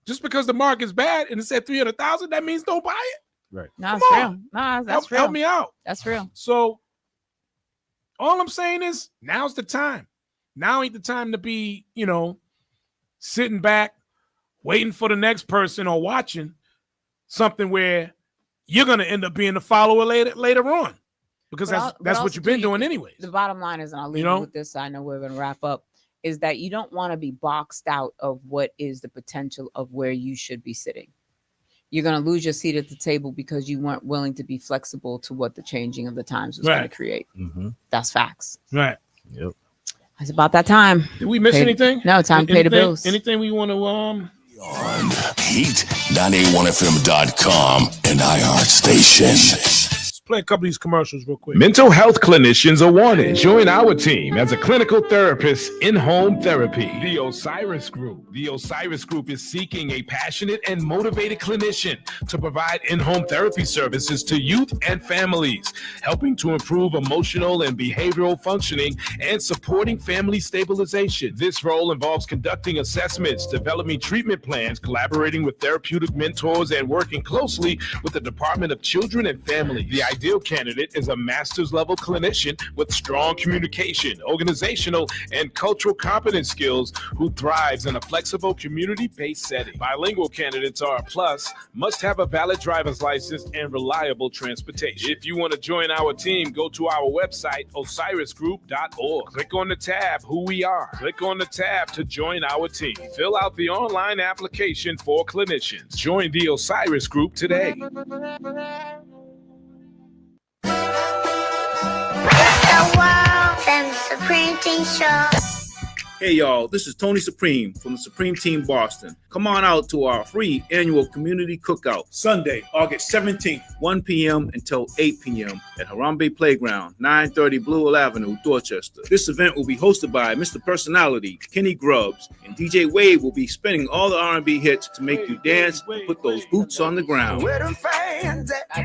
just because the market's bad and it's at $300,000. That means don't buy it.
Right.
No,
Come
that's
on.
real. No, that's real.
Help me out.
That's real.
So all I'm saying is now's the time. Now ain't the time to be, sitting back, waiting for the next person or watching something where you're going to end up being the follower later on. Because that's what you've been doing anyways.
The bottom line is, and I'll leave you with this, I know we're going to wrap up, is that you don't want to be boxed out of what is the potential of where you should be sitting. You're going to lose your seat at the table because you weren't willing to be flexible to what the changing of the times was going to create.
Mm-hmm.
That's facts.
Right.
Yep.
It's about that time.
Did we miss anything?
No, time to pay the bills.
Anything we want to
on Heat981fm.com and iHeart Station.
play a couple of these commercials real quick.
Mental health clinicians are wanted. Join our team as a clinical therapist in home therapy. The Osiris Group. The Osiris Group is seeking a passionate and motivated clinician to provide in-home therapy services to youth and families, helping to improve emotional and behavioral functioning and supporting family stabilization. This role involves conducting assessments, developing treatment plans, collaborating with therapeutic mentors, and working closely with the Department of Children and Family. The ideal candidate is a master's level clinician with strong communication, organizational, and cultural competence skills who thrives in a flexible community-based setting. Bilingual candidates are a plus, must have a valid driver's license and reliable transportation. If you want to join our team, go to our website, osirisgroup.org. Click on the tab, Who We Are. Click on the tab to join our team. Fill out the online application for clinicians. Join the Osiris Group today.
The World Famous Supreme Team Show.
Hey y'all, this is Tony Supreme from the Supreme Team Boston. Come on out to our free annual community cookout, Sunday, August 17th, 1 p.m. until 8 p.m. at Harambe Playground, 930 Blue Hill Avenue, Dorchester. This event will be hosted by Mr. Personality, Kenny Grubbs, and DJ Wade will be spinning all the R&B hits to make you dance and put those boots on the ground.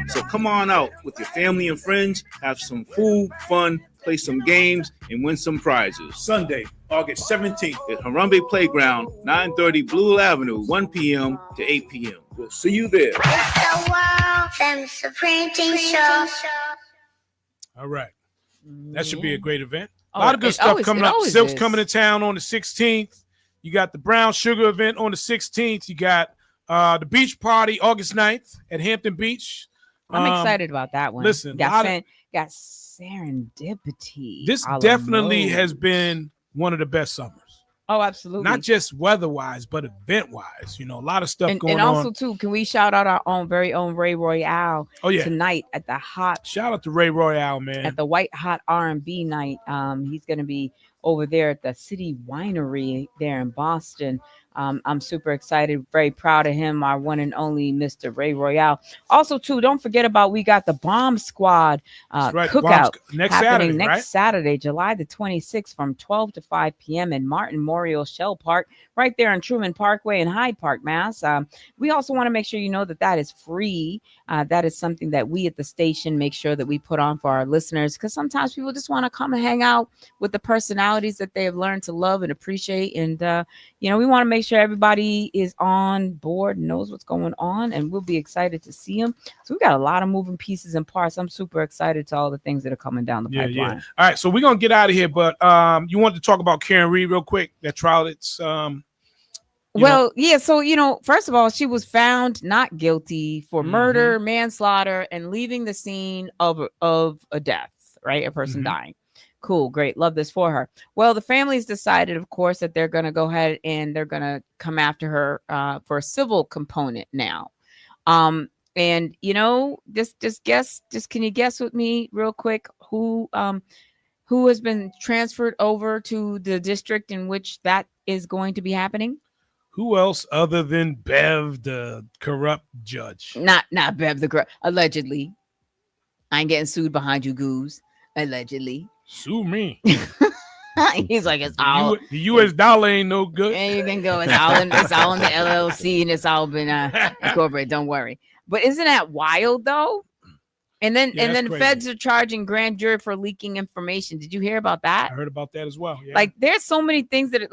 So come on out with your family and friends, have some food, fun, play some games, and win some prizes. Sunday, August 17th at Harambe Playground, 930 Blue Hill Avenue, 1 p.m. to 8 p.m. We'll see you there.
It's the World Famous Supreme Team Show.
All right. That should be a great event. A
Oh,
lot of good
it
stuff
always-
coming
it
up.
always
Silk's
is.
coming to town on the 16th. You got the Brown Sugar event on the 16th. You got the beach party August 9th at Hampton Beach.
I'm excited about that one.
listen,
got serendipity.
This
a la
definitely
mode.
has been one of the best summers.
Oh, absolutely.
Not just weather-wise, but event-wise. You know, a lot of stuff going
and
on.
also too, can we shout out our very own Ray Royale tonight at the
Shout out to Ray Royale, man.
at the White Hot R&B night. He's going to be over there at the City Winery there in Boston. I'm super excited, very proud of him, our one and only Mr. Ray Royale. Also, too, don't forget about we got the Bomb Squad
right,
cookout
next
happening
Saturday,
next
right?
Saturday, July the 26th from 12 to 5 p.m. in Martin Memorial Shell Park, right there on Truman Parkway in Hyde Park, Mass. We also want to make sure you know that is free. That is something that we at the station make sure that we put on for our listeners, because sometimes people just want to come and hang out with the personalities that they have learned to love and appreciate. And, we want to make sure everybody is on board, knows what's going on, and we'll be excited to see them. So we got a lot of moving pieces and parts. I'm super excited to all the things that are coming down the pipeline.
Yeah. All right, so we're going to get out of here, but you wanted to talk about Karen Reed real quick, that trial that's... So,
first of all, she was found not guilty for murder, manslaughter, and leaving the scene of a death, right? A person dying. Cool, great. Love this for her. Well, the family's decided, of course, that they're going to go ahead and they're going to come after her for a civil component now. And can you guess with me real quick who has been transferred over to the district in which that is going to be happening?
Who else other than Bev, the corrupt judge?
Not Bev the girl. Allegedly. I ain't getting sued behind you, Goose. Allegedly.
Sue me.
He's like, it's all
The U.S. dollar ain't no good.
and you can go. It's all in the LLC and it's all been incorporated. Don't worry. But isn't that wild though? And then
crazy.
feds are charging grand jury for leaking information. Did you hear about that?
I heard about that as well. Yeah.
Like there's so many things that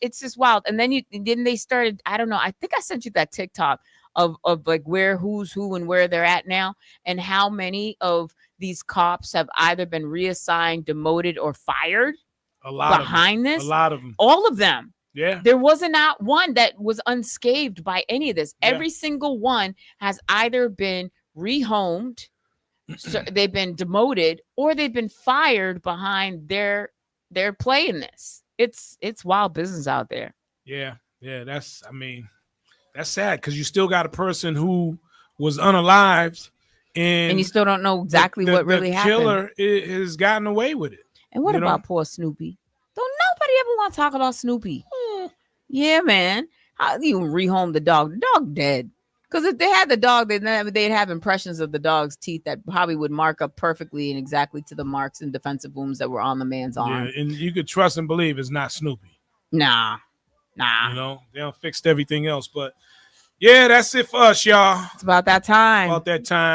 it's just wild. And then they started, I don't know. I think I sent you that TikTok of like who's who and where they're at now, and how many of these cops have either been reassigned, demoted, or fired.
A lot
behind this.
A lot of them.
All of them.
Yeah.
There wasn't not one that was unscathed by any of this.
Yeah.
Every single one has either been rehomed, so they've been demoted, or they've been fired behind their play in this. It's wild business out there.
Yeah. That's sad because you still got a person who was unalived, and
you still don't know exactly what really happened.
The killer has gotten away with it.
And what about poor Snoopy? Don't nobody ever want to talk about Snoopy. Yeah, man. How do you rehome the dog? The dog dead. Because if they had the dog, they'd have impressions of the dog's teeth that probably would mark up perfectly and exactly to the marks and defensive wounds that were on the man's arm.
Yeah, and you could trust and believe it's not Snoopy.
Nah.
You know, they don't fixed everything else. But yeah, that's it for us, y'all.
It's about that time.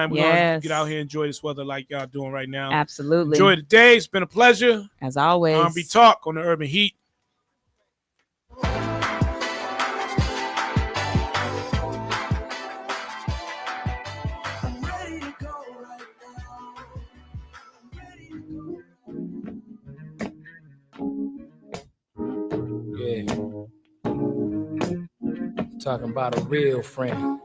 We're gonna get out here and enjoy this weather like y'all doing right now.
Absolutely.
Enjoy the day. It's been a pleasure.
As always.
R&B Talk on the Urban Heat.
Yeah. Talking about a real friend.